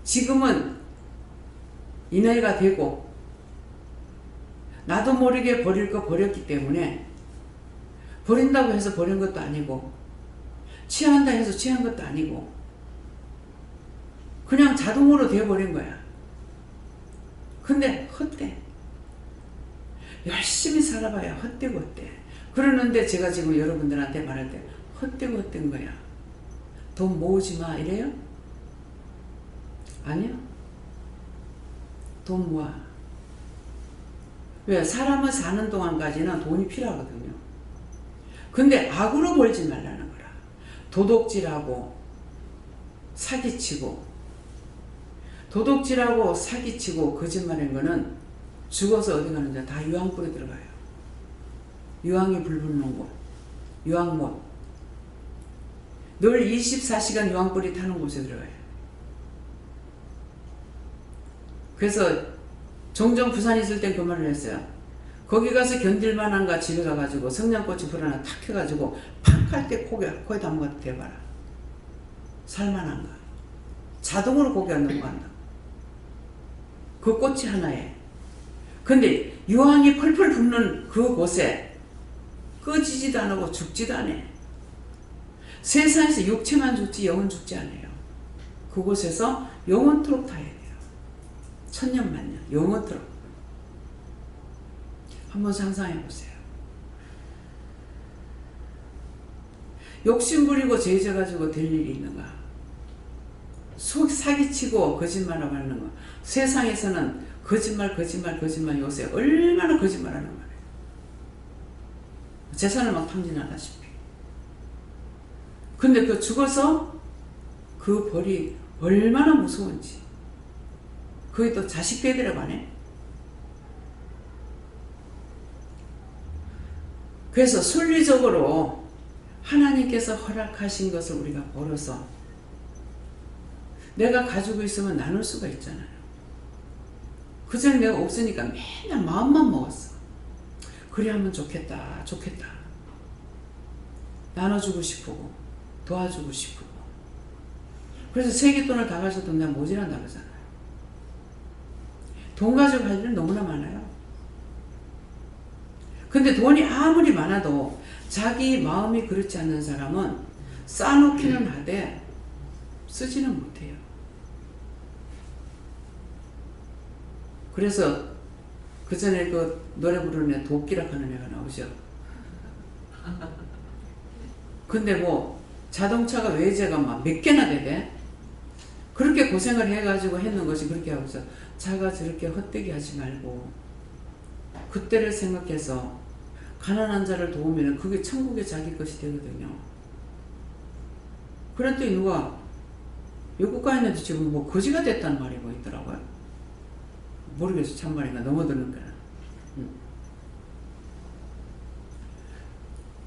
지금은 이 나이가 되고 나도 모르게 버릴 거 버렸기 때문에 버린다고 해서 버린 것도 아니고 취한다 해서 취한 것도 아니고 그냥 자동으로 되어버린 거야. 근데 헛돼. 열심히 살아봐야 헛되고 헛돼. 그러는데 제가 지금 여러분들한테 말할 때 헛되고 헛된 거야. 돈 모으지 마 이래요? 아니요. 돈 모아. 왜? 사람은 사는 동안까지는 돈이 필요하거든요. 근데 악으로 벌지 말라는 거라. 도둑질하고 사기치고 거짓말한 거는 죽어서 어디 가는지 다 유황불에 들어가요. 유황이 불 붙는 곳, 유황못. 늘 24시간 유황불이 타는 곳에 들어가요. 그래서 종종 부산에 있을 땐 그 말을 했어요. 거기 가서 견딜만한가 집에 가가지고 성냥꽃이 불 하나 탁 켜가지고 팍 할 때 코에다 한번 대봐라. 살만한가. 자동으로 고개가 넘어간다. 그 꽃이 하나에. 근데 유황이 펄펄 붙는 그곳에 꺼지지도 안 하고 죽지도 않아. 세상에서 육체만 죽지 영은 죽지 않아요. 그곳에서 영원토록 타야 돼요. 천년만년 영원토록. 한번 상상해 보세요. 욕심 부리고 죄져가지고 될 일이 있는가? 사기치고 거짓말하고 하는 거. 세상에서는 거짓말 요새 얼마나 거짓말하는 말이에요. 재산을 막 탕진하다시피. 근데 그 죽어서 그 벌이 얼마나 무서운지. 그게 또 자식 되더라고 하네. 그래서 순리적으로 하나님께서 허락하신 것을 우리가 벌어서 내가 가지고 있으면 나눌 수가 있잖아요. 그전에 내가 없으니까 맨날 마음만 먹었어. 그래 하면 좋겠다. 나눠주고 싶고 도와주고 싶고. 그래서 세뱃돈을 다 가져도 내가 모자란다 그러잖아요. 돈 가지고 할 일은 너무나 많아요. 근데 돈이 아무리 많아도 자기 마음이 그렇지 않는 사람은 쌓아놓기는 하되 쓰지는 못해요. 그래서 그 전에 그 노래 부르는 애 도끼락 하는 애가 나오죠. 근데 뭐 자동차가 외제가 막 몇 개나 되대. 그렇게 고생을 해가지고 했는 것이 그렇게 하고서 자가 저렇게 헛되게 하지 말고 그때를 생각해서 가난한 자를 도우면 그게 천국의 자기 것이 되거든요. 그랬더니 누가 외국가에는 지금 뭐 거지가 됐다는 말이 뭐 있더라고요. 모르겠어. 참말인가 넘어드는 거야.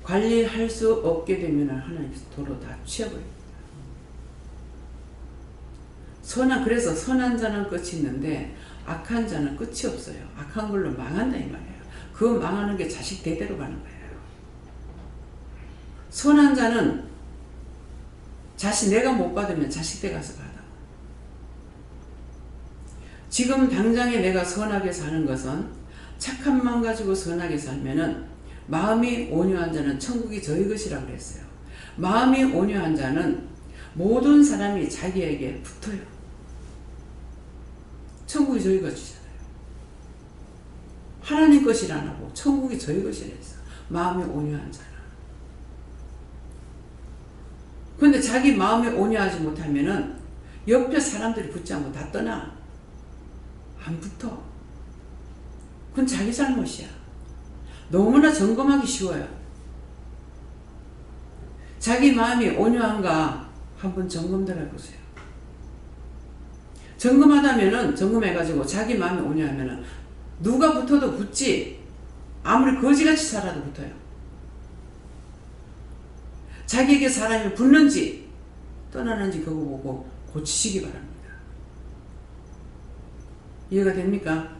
관리할 수 없게 되면 하나님께서 도로 다 치워버립니다. 그래서 선한 자는 끝이 있는데 악한 자는 끝이 없어요. 악한 걸로 망한다 이 말이에요. 그 망하는 게 자식 대대로 가는 거예요. 선한 자는 내가 못 받으면 자식 대 가서 받아. 지금 당장에 내가 선하게 사는 것은 착한 마음 가지고 선하게 살면은 마음이 온유한 자는 천국이 저희 것이라고 그랬어요. 마음이 온유한 자는 모든 사람이 자기에게 붙어요. 천국이 저희 것이잖아요. 하나님 것이라고 천국이 저희 것이라 했어. 마음이 온유한 자는. 근데 자기 마음이 온유하지 못하면은 옆에 사람들이 붙지 않고 다 떠나. 안 붙어. 그건 자기 잘못이야. 너무나 점검하기 쉬워요. 자기 마음이 온유한가 한번 점검들 해보세요. 점검해가지고 자기 마음이 온유하면은 누가 붙어도 붙지 아무리 거지같이 살아도 붙어요. 자기에게 사람이 붙는지 떠나는지 그거 보고 고치시기 바랍니다. 이해가 됩니까?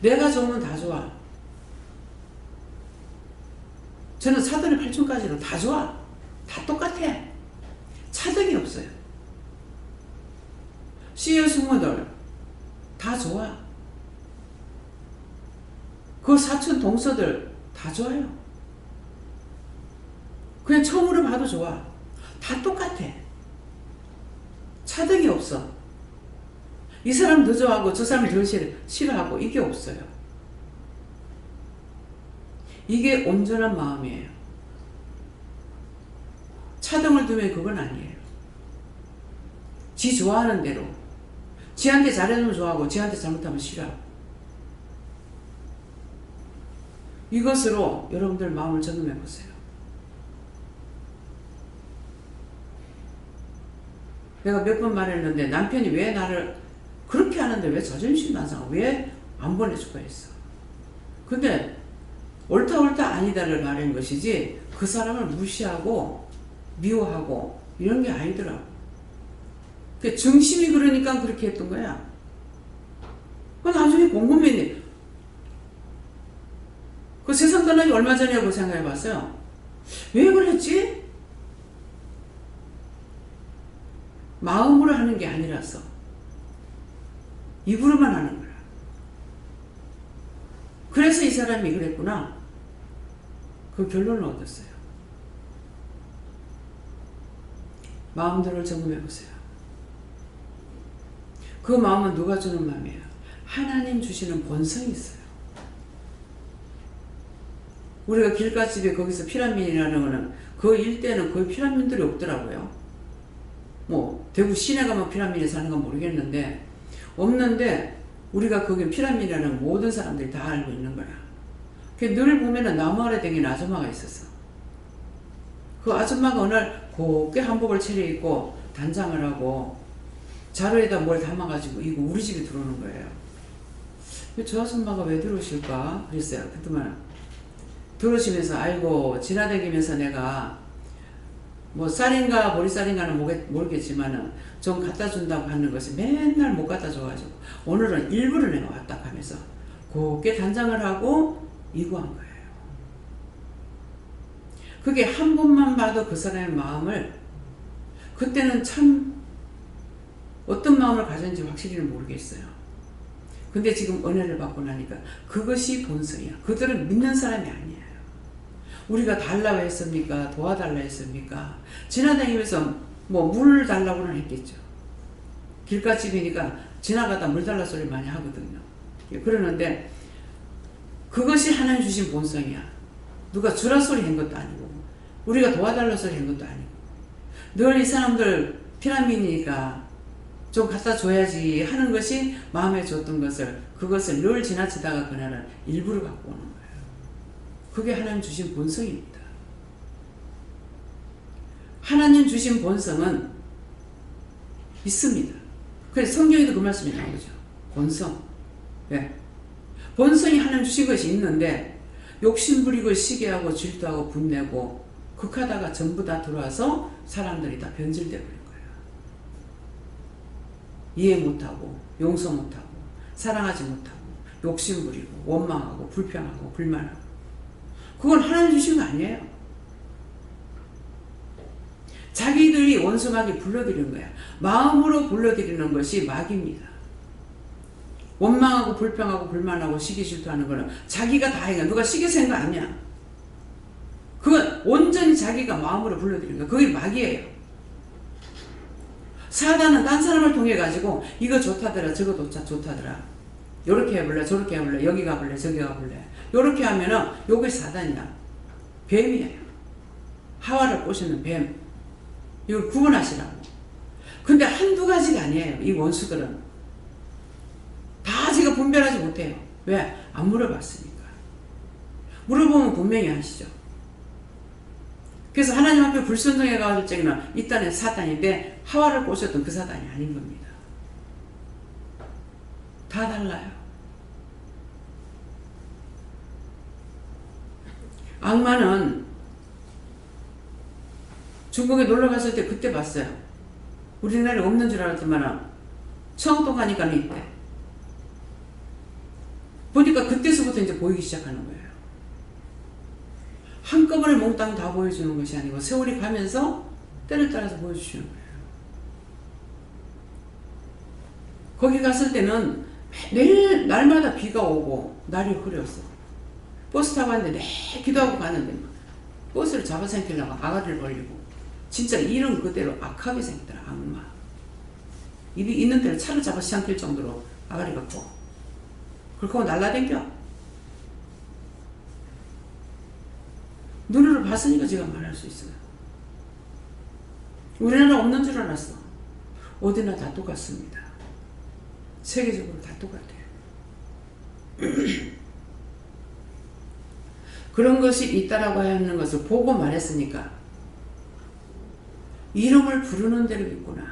내가 좋으면 다 좋아. 저는 사돈의 팔촌까지도 다 좋아. 다 똑같아. 차등이 없어요. CEO 숙모들 다 좋아. 그 사촌 동서들 다 좋아요. 그냥 처음으로 봐도 좋아. 다 똑같아. 차등이 없어. 이 사람 더 좋아하고 저 사람 더 싫어하고 이게 없어요. 이게 온전한 마음이에요. 차등을 두면 그건 아니에요. 지 좋아하는 대로. 지한테 잘해주면 좋아하고 지한테 잘못하면 싫어하고. 이것으로 여러분들 마음을 점검해 보세요. 내가 몇 번 말했는데 남편이 왜 나를 그렇게 하는데 왜 자존심 나서 왜 안 보내주고 했어. 근데 옳다 아니다를 말한 것이지 그 사람을 무시하고 미워하고 이런 게 아니더라고. 그 정심이 그러니까 그렇게 했던 거야. 나중에 곰곰이 그 세상 떠나기 얼마 전이라고 생각해 봤어요. 왜 그랬지? 마음으로 하는 게 아니라서 입으로만 하는 거야. 그래서 이 사람이 그랬구나. 그 결론을 얻었어요. 마음들을 점검해 보세요. 그 마음은 누가 주는 마음이에요? 하나님 주시는 본성이 있어요. 우리가 길가집에 거기서 피라민이라는 거는 그 일대는 거의 피라민들이 없더라고요. 뭐 대구 시내 가면 피라민에 사는 건 모르겠는데 없는데 우리가 거기 피라민이라는 모든 사람들이 다 알고 있는 거야. 늘 보면은 나무 아래 댕기는 아줌마가 있었어. 그 아줌마가 어느 날 곱게 한복을 차려입고 단장을 하고 자루에다 뭘 담아가지고 이거 우리 집에 들어오는 거예요. 저 아줌마가 왜 들어오실까 그랬어요. 그동안 들어오시면서 아이고 지나다니면서 내가 뭐 쌀인가 머리쌀인가는 모르겠지만은 좀 갖다 준다고 하는 것이 맨날 못 갖다 줘가지고 오늘은 일부러 내가 왔다 하면서 곱게 단장을 하고 이구한 거예요. 그게 한 번만 봐도 그 사람의 마음을 그때는 참 어떤 마음을 가졌는지 확실히는 모르겠어요. 근데 지금 은혜를 받고 나니까 그것이 본성이야. 그들은 믿는 사람이 아니에요. 우리가 달라고 했습니까? 도와달라 했습니까? 지나다니면서 뭐 물 달라고는 했겠죠. 길가집이니까 지나가다 물 달라 소리 많이 하거든요. 그러는데 그것이 하나님 주신 본성이야. 누가 주라 소리 한 것도 아니고 우리가 도와달라 소리 한 것도 아니고 늘 이 사람들 피라민이니까 좀 갖다 줘야지 하는 것이 마음에 줬던 것을 그것을 늘 지나치다가 그날은 일부러 갖고 오는 거예요. 그게 하나님 주신 본성입니다. 하나님 주신 본성은 있습니다. 그래서 성경에도 그 말씀이 나오죠. 본성. 네. 본성이 하나님 주신 것이 있는데 욕심부리고 시기하고 질투하고 분내고 극하다가 전부 다 들어와서 사람들이 다 변질되어 버린 거예요. 이해 못하고 용서 못하고 사랑하지 못하고 욕심부리고 원망하고 불평하고 불만하고 그건 하나님 주신 거 아니에요. 자기들이 원수마귀 불러들이는 거야. 마음으로 불러들이는 것이 마귀입니다. 원망하고 불평하고 불만하고 시기 질투하는 거는 자기가 다 한 거야. 누가 시기해서 한 거 아니야. 그건 온전히 자기가 마음으로 불러들이는 거야. 그게 마귀예요. 사단은 딴 사람을 통해 가지고 이거 좋다더라 저거 좋다더라 요렇게 해볼래 저렇게 해볼래 여기 가볼래 저기 가볼래 요렇게 하면은 요게 사단이야. 뱀이에요. 하와를 꼬시는 뱀. 이걸 구분하시라고. 근데 한두 가지가 아니에요. 이 원수들은 다 제가 분별하지 못해요. 왜? 안 물어봤으니까. 물어보면 분명히 아시죠. 그래서 하나님 앞에 불순종해 가질 적에는 이 땅의 사단인데 하와를 꼬셨던 그 사단이 아닌 겁니다. 다 달라요. 악마는 중국에 놀러 갔을 때 그때 봤어요. 우리나라에 없는 줄 알았지만 청도 가니까는 있대. 보니까 그때서부터 이제 보이기 시작하는 거예요. 한꺼번에 몽땅 다 보여주는 것이 아니고 세월이 가면서 때를 따라서 보여주시는 거예요. 거기 갔을 때는 매일 날마다 비가 오고 날이 흐렸어. 버스 타고 갔는데 내 기도하고 가는데 버스를 잡아당기려고 아가리를 벌리고 진짜 일은 그대로 악하게 생겼더라. 악마. 입이 있는 대로 차를 잡아당길 정도로 아가리가 커. 그렇게 하고 날라댕겨. 눈으로 봤으니까 제가 말할 수 있어요. 우리나라 없는 줄 알았어. 어디나 다 똑같습니다. 세계적으로 다 똑같아요. 그런 것이 있다라고 하는 것을 보고 말했으니까 이름을 부르는 대로 있구나.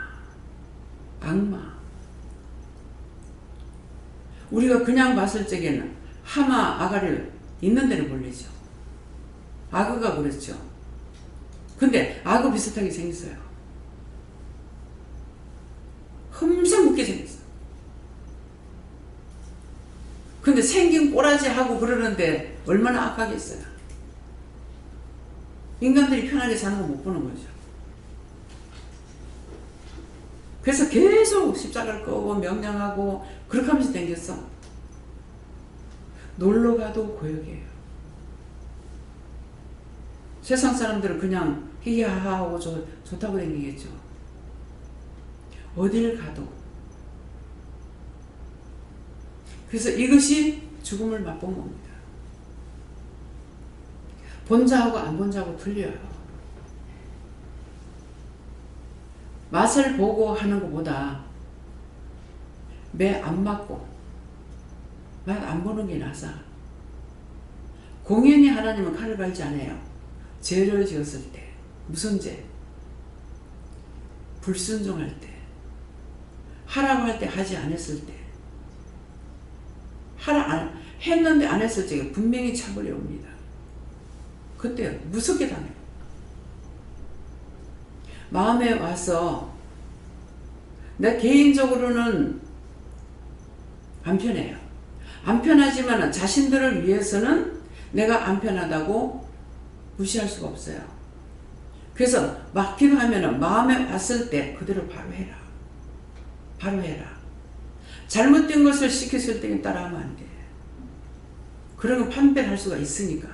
악마. 우리가 그냥 봤을 적에는 하마 아가리를 있는 대로 벌리죠. 악어가 그렇죠. 근데 악어 비슷하게 생겼어요. 흠상 묻게 생겼어. 근데 생긴 꼬라지 하고 그러는데 얼마나 악하겠어요. 인간들이 편하게 사는 거 못 보는 거죠. 그래서 계속 십자가를 끄고 명령하고 그렇게 하면서 댕겼어. 놀러 가도 고역이에요. 세상 사람들은 그냥 히히하하 하고 좋다고 댕기겠죠. 어딜 가도. 그래서 이것이 죽음을 맛본 겁니다. 본 자하고 안 본 자하고 틀려요. 맛을 보고 하는 것보다 매 안 맞고 맛 안 보는 게 나서 공연히 하나님은 칼을 갈지 않아요. 죄를 지었을 때 무슨 죄? 불순종할 때 하라고 할 때 하지 않았을 때 했는데 안 했을 때 분명히 차벌이 옵니다. 그때 무섭게 당해요. 마음에 와서 내 개인적으로는 안 편해요. 안 편하지만 자신들을 위해서는 내가 안 편하다고 무시할 수가 없어요. 그래서 막 기도하면 마음에 왔을 때 그대로 바로 해라. 바로 해라. 잘못된 것을 시켰을 때는 따라하면 안 돼. 그런 건 판별할 수가 있으니까.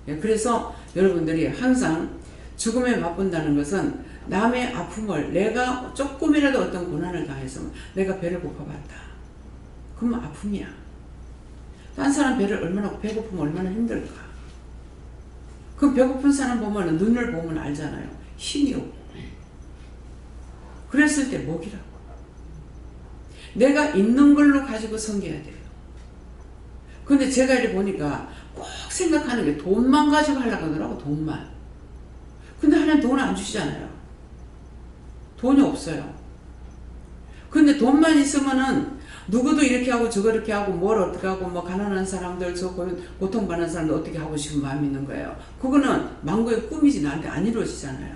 그래서 여러분들이 항상 죽음에 맛본다는 것은 남의 아픔을 내가 조금이라도 어떤 고난을 당해서 내가 배를 고파봤다. 그러면 아픔이야. 딴 사람 배를 얼마나 배고프면 얼마나 힘들까. 그럼 배고픈 사람 보면 눈을 보면 알잖아요. 힘이 없고. 그랬을 때 먹이라고. 내가 있는 걸로 가지고 섬겨야 돼요. 근데 제가 이렇게 보니까 꼭 생각하는 게 돈만 가지고 하려고 하더라고. 돈만. 근데 하나님 돈을 안 주시잖아요. 돈이 없어요. 근데 돈만 있으면은 누구도 이렇게 하고 저거 이렇게 하고 뭘 어떻게 하고 뭐 가난한 사람들 저 고통받는 사람들 어떻게 하고 싶은 마음이 있는 거예요. 그거는 망고의 꿈이지 나한테 안 이루어지잖아요.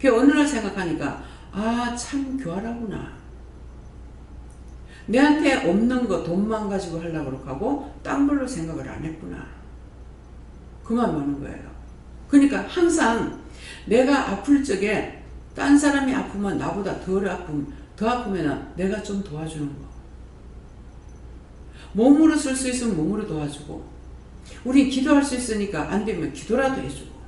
그 어느 날 생각하니까 아 참 교활하구나. 내한테 없는 거 돈만 가지고 하려고 하고 딴 걸로 생각을 안 했구나. 그만 보는 거예요. 그러니까 항상 내가 아플 적에 딴 사람이 아프면 나보다 더 아프면 내가 좀 도와주는 거. 몸으로 쓸 수 있으면 몸으로 도와주고 우리 기도할 수 있으니까 안 되면 기도라도 해주고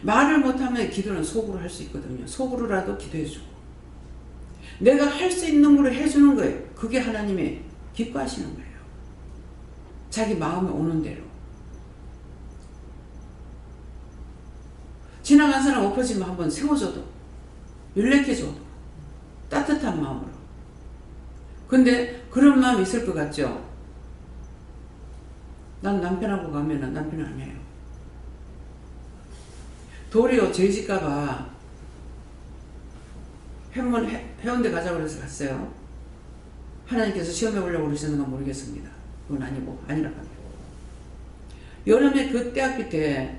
말을 못하면 기도는 속으로 할 수 있거든요. 속으로라도 기도해주고 내가 할 수 있는 걸로 해주는 거예요. 그게 하나님이 기뻐하시는 거예요. 자기 마음에 오는 대로. 지나간 사람 엎어지면 한번 세워줘도 연락해줘도 따뜻한 마음으로. 근데 그런 마음이 있을 것 같죠? 난 남편하고 가면 남편은 안 해요. 도리어 저희 집 가봐 해운대 가자고 그래서 갔어요. 하나님께서 시험해 보려고 그러시는가 모르겠습니다. 그건 아니고 아니라고 합니다. 여름에 그 때학기 때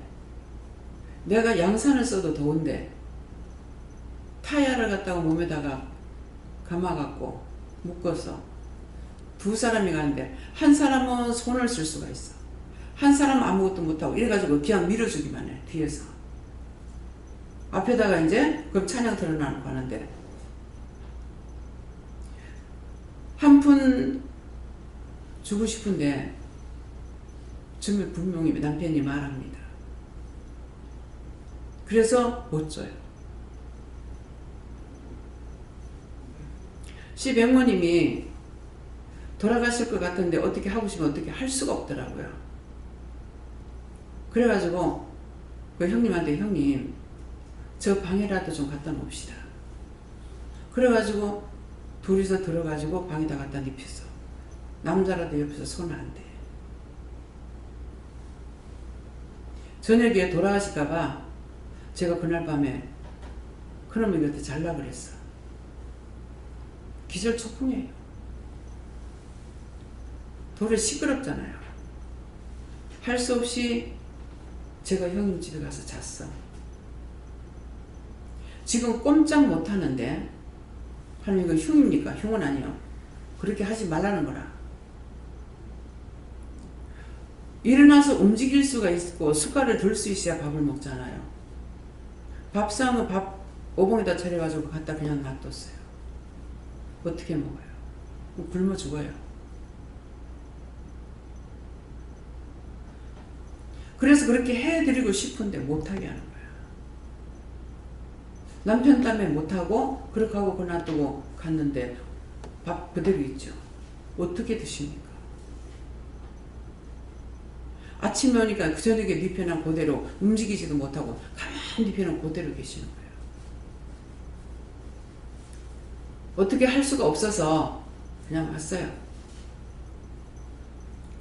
내가 양산을 써도 더운데 타이어를 갖다가 몸에다가 감아갖고 묶어서 두 사람이 가는데 한 사람은 손을 쓸 수가 있어. 한 사람은 아무것도 못하고 이래가지고 그냥 밀어주기만 해. 뒤에서. 앞에다가 이제 그럼 찬양 틀어놓고 가는데 한 푼 주고 싶은데 주면 분명히 남편이 말합니다. 그래서 못 줘요. 시백모님이 돌아가실 것 같은데 어떻게 하고 싶으면 어떻게 할 수가 없더라고요. 그래가지고 그 형님한테 형님 저 방에라도 좀 갖다 놓읍시다. 그래가지고 둘이서 들어가지고 방에다 갖다 눕혔어. 남자라도 옆에서 손은 안 돼. 저녁에 돌아가실까봐 제가 그날 밤에 그놈의 곁에 잘라 그랬어. 기절초풍이에요. 도리어 시끄럽잖아요. 할 수 없이 제가 형님 집에 가서 잤어. 지금 꼼짝 못 하는데 하나님 이거 흉입니까? 흉은 아니요. 그렇게 하지 말라는 거라. 일어나서 움직일 수가 있고 숟갈을 들 수 있어야 밥을 먹잖아요. 밥상은 밥 오봉에다 차려가지고 갖다 그냥 놔뒀어요. 어떻게 먹어요? 굶어 죽어요. 그래서 그렇게 해드리고 싶은데 못하게 하는 거야. 남편 때문에 못하고 그렇게 하고 놔두고 갔는데 밥 그대로 있죠. 어떻게 드십니까? 아침에 오니까 그 저녁에 네 편은 그대로 움직이지도 못하고 가만히 네 편은 그대로 계시는 거예요. 어떻게 할 수가 없어서 그냥 왔어요.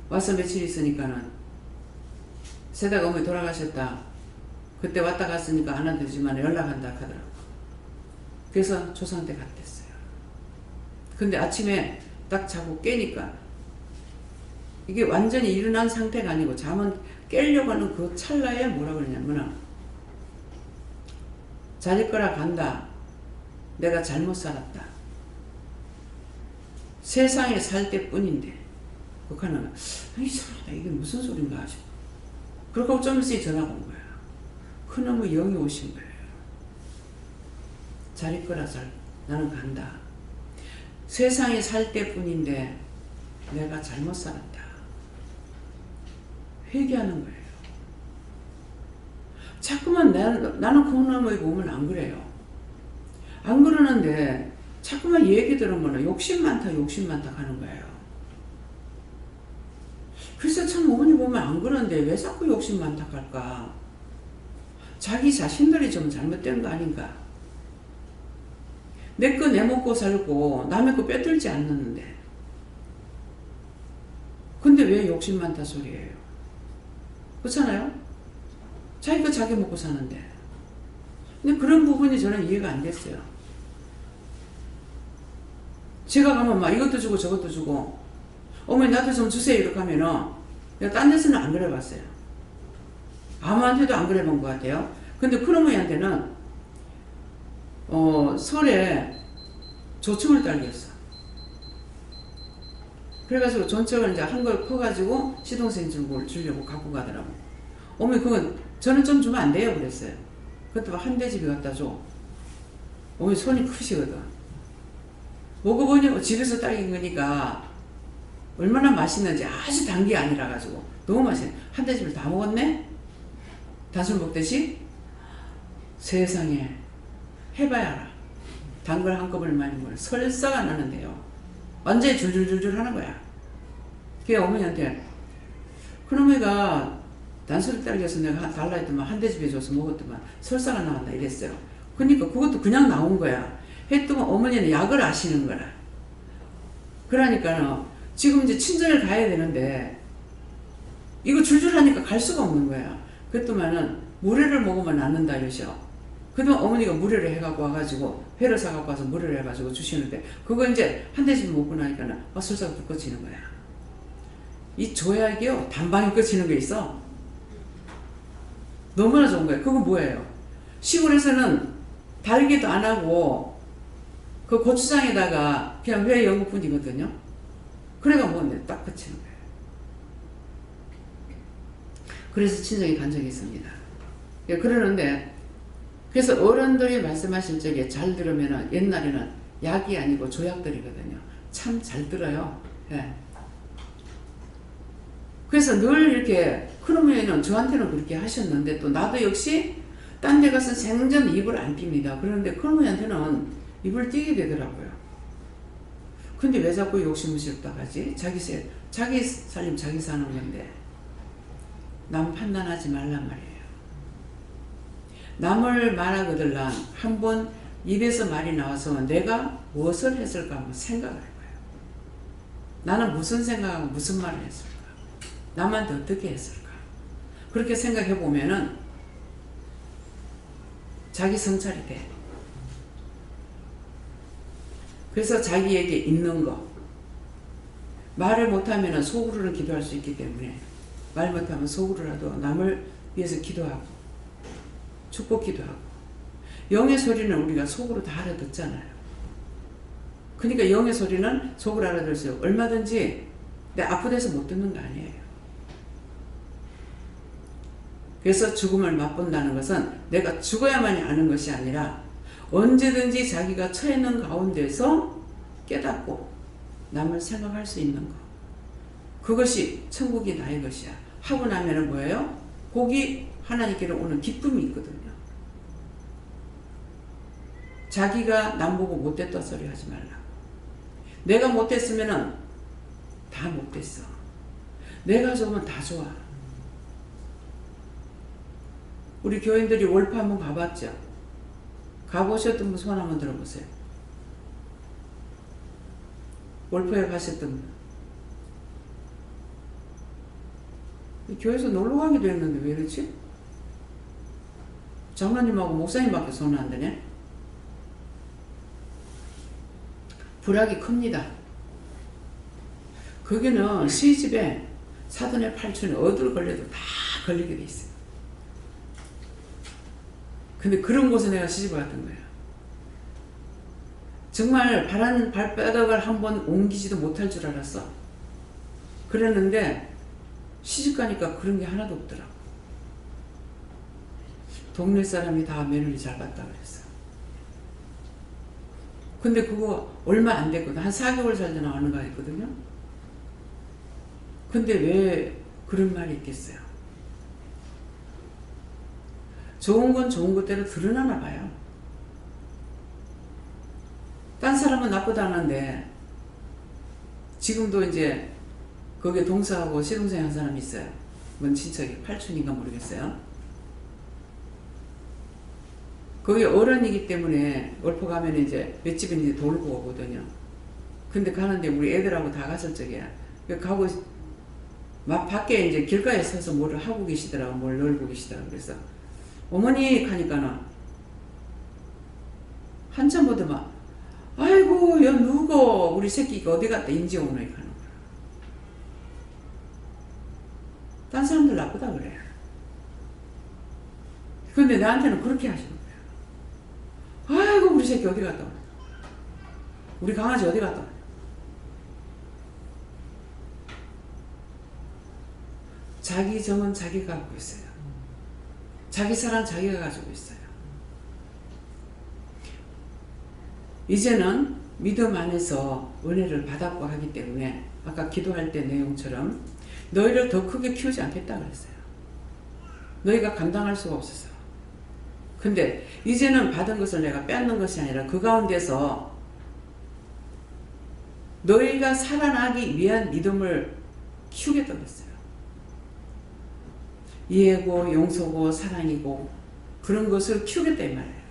와서 며칠 있으니까는 세다가 어머니 돌아가셨다. 그때 왔다 갔으니까 안 한다지만 연락한다 하더라고. 그래서 조상대 갔댔어요. 근데 아침에 딱 자고 깨니까 이게 완전히 일어난 상태가 아니고 잠은 깨려고 하는 그 찰나에 뭐라 그러냐면 자릴 거라 간다. 내가 잘못 살았다. 세상에 살 때뿐인데 북한은 이상하다 이게 무슨 소린가 싶어. 그렇게 좀 있으니 전화가 온 거야. 그놈의 영이 오신 거예요. 자릴 거라 나는 간다. 세상에 살 때뿐인데 내가 잘못 살았다. 회개하는 거예요. 자꾸만 나는 그놈의 보면 안 그래요. 안 그러는데 자꾸만 얘기 들으면 욕심 많다 하는 거예요. 그래서 참 어머니 보면 안 그러는데 왜 자꾸 욕심 많다 할까? 자기 자신들이 좀 잘못된 거 아닌가? 내 거 내먹고 살고 남의 거 빼들지 않는데 근데 왜 욕심 많다 소리예요? 그렇잖아요? 자기 거 자기 먹고 사는데 근데 그런 부분이 저는 이해가 안 됐어요. 제가 가면 막 이것도 주고 저것도 주고 어머니 나도 좀 주세요 이렇게 하면은 내가 딴 데서는 안 그래봤어요. 아무한테도 안 그래본 것 같아요. 근데 큰어머니한테는 설에 조청을 딸겼어. 그래가지고 전적을 이제 한 걸 퍼가지고 시동생 주려고 갖고 가더라고. 어머니 그건 저는 좀 주면 안 돼요 그랬어요. 그것도 한 대 집에 갖다 줘. 어머니 손이 크시거든. 먹어보니 집에서 딸긴 거니까 얼마나 맛있는지 아주 단 게 아니라 가지고 너무 맛있네. 한 대 집을 다 먹었네? 단술 먹듯이? 세상에 해봐야 알아. 단 걸 한꺼번에 많이 먹으면 설사가 나는데요. 완전히 줄줄줄줄 하는 거야. 그게 어머니한테 그놈이가 단술 딸겨서 내가 달라 했더만 한 대 집에 줘서 먹었더만 설사가 나왔다 이랬어요. 그러니까 그것도 그냥 나온 거야. 했더만 어머니는 약을 아시는 거라. 그러니까 지금 이제 친정을 가야 되는데 이거 줄줄 하니까 갈 수가 없는 거야. 그랬더만은 물회를 먹으면 낫는다 이러셔. 그동안 어머니가 물회를 해갖고 와가지고 회를 사갖고 와서 물회를 해가지고 주시는데 그거 이제 한 대씩 먹고 나니까 설사가 불 꺼지는 거야. 이 조약이요 단방에 꺼지는 게 있어. 너무나 좋은 거예요. 그건 뭐예요? 시골에서는 달기도 안 하고 그 고추장에다가 그냥 회 연국뿐이거든요. 그래가 뭔데 딱 그치는 거예요. 그래서 친정에 간 적이 있습니다. 예, 그러는데 그래서 어른들이 말씀하실 적에 잘 들으면은 옛날에는 약이 아니고 조약들이거든요. 참 잘 들어요. 예. 그래서 늘 이렇게 그러면은 저한테는 그렇게 하셨는데 또 나도 역시 딴 데 가서 생전 입을 안 띱니다. 그런데 그러면한테는 입을 띄게 되더라고요. 근데 왜 자꾸 욕심을 씹다 가지? 자기 살림 자기 사는 건데 남 판단하지 말란 말이에요. 남을 말하거들란 한번 입에서 말이 나와서 내가 무엇을 했을까 한번 생각을 해봐요. 나는 무슨 생각하고 무슨 말을 했을까? 남한테 어떻게 했을까? 그렇게 생각해 보면은 자기 성찰이 돼. 그래서 자기에게 있는 거 말을 못하면 속으로는 기도할 수 있기 때문에 말 못하면 속으로라도 남을 위해서 기도하고 축복 기도하고 영의 소리는 우리가 속으로 다 알아듣잖아요. 그러니까 영의 소리는 속으로 알아들 수 있고 얼마든지 내 아프대서 못 듣는 거 아니에요. 그래서 죽음을 맛본다는 것은 내가 죽어야만이 아는 것이 아니라 언제든지 자기가 처해있는 가운데서 깨닫고 남을 생각할 수 있는 것. 그것이 천국이 나의 것이야. 하고 나면은 뭐예요? 거기 하나님께로 오는 기쁨이 있거든요. 자기가 남 보고 못됐다 소리 하지 말라. 내가 못됐으면은 다 못됐어. 내가 좋으면 다 좋아. 우리 교인들이 월파 한번 가봤죠? 가보셨던 분 손 한번 들어보세요. 월포에 가셨던 분. 교회에서 놀러 가기도 했는데 왜 그렇지? 장로님하고 목사님밖에 손 안 드네? 불악이 큽니다. 거기는 시집에 사돈의 팔촌이 어디를 걸려도 다 걸리게 돼 있어요. 근데 그런 곳에 내가 시집을 갔던 거예요. 정말 바람 발바닥을 한번 옮기지도 못할 줄 알았어. 그랬는데 시집 가니까 그런 게 하나도 없더라고. 동네 사람이 다 며느리 잘 봤다 그랬어. 근데 그거 얼마 안 됐거든. 한 4개월 살다 나오는 거 있거든요. 근데 왜 그런 말이 있겠어요? 좋은 건 좋은 것대로 드러나나 봐요. 딴 사람은 나쁘다는데 지금도 이제 거기에 동서하고 시동생 한 사람이 있어요. 뭔 친척이 팔촌인가 모르겠어요. 거기 어른이기 때문에 월포 가면 이제 몇 집은 이제 돌고 오거든요. 근데 가는데 우리 애들하고 다 갔을 적이야. 가고 막 밖에 이제 길가에 서서 뭐를 하고 계시더라고. 뭘 놀고 계시더라고. 그래서 어머니 하니까는 한참 보더만 아이고 여 누구 우리 새끼가 어디 갔다 인제 오노 하는 거야. 딴 사람들 나쁘다 그래. 근데 나한테는 그렇게 하시는 거야. 아이고 우리 새끼 어디 갔다 오노. 우리 강아지 어디 갔다 오노. 자기 정은 자기가 갖고 있어요. 자기 사랑 자기가 가지고 있어요. 이제는 믿음 안에서 은혜를 받았고 하기 때문에 아까 기도할 때 내용처럼 너희를 더 크게 키우지 않겠다 그랬어요. 너희가 감당할 수가 없어서. 근데 이제는 받은 것을 내가 빼앗는 것이 아니라 그 가운데서 너희가 살아나기 위한 믿음을 키우겠다 그랬어요. 이해고 용서고 사랑이고 그런 것을 키우겠다 이 말이에요.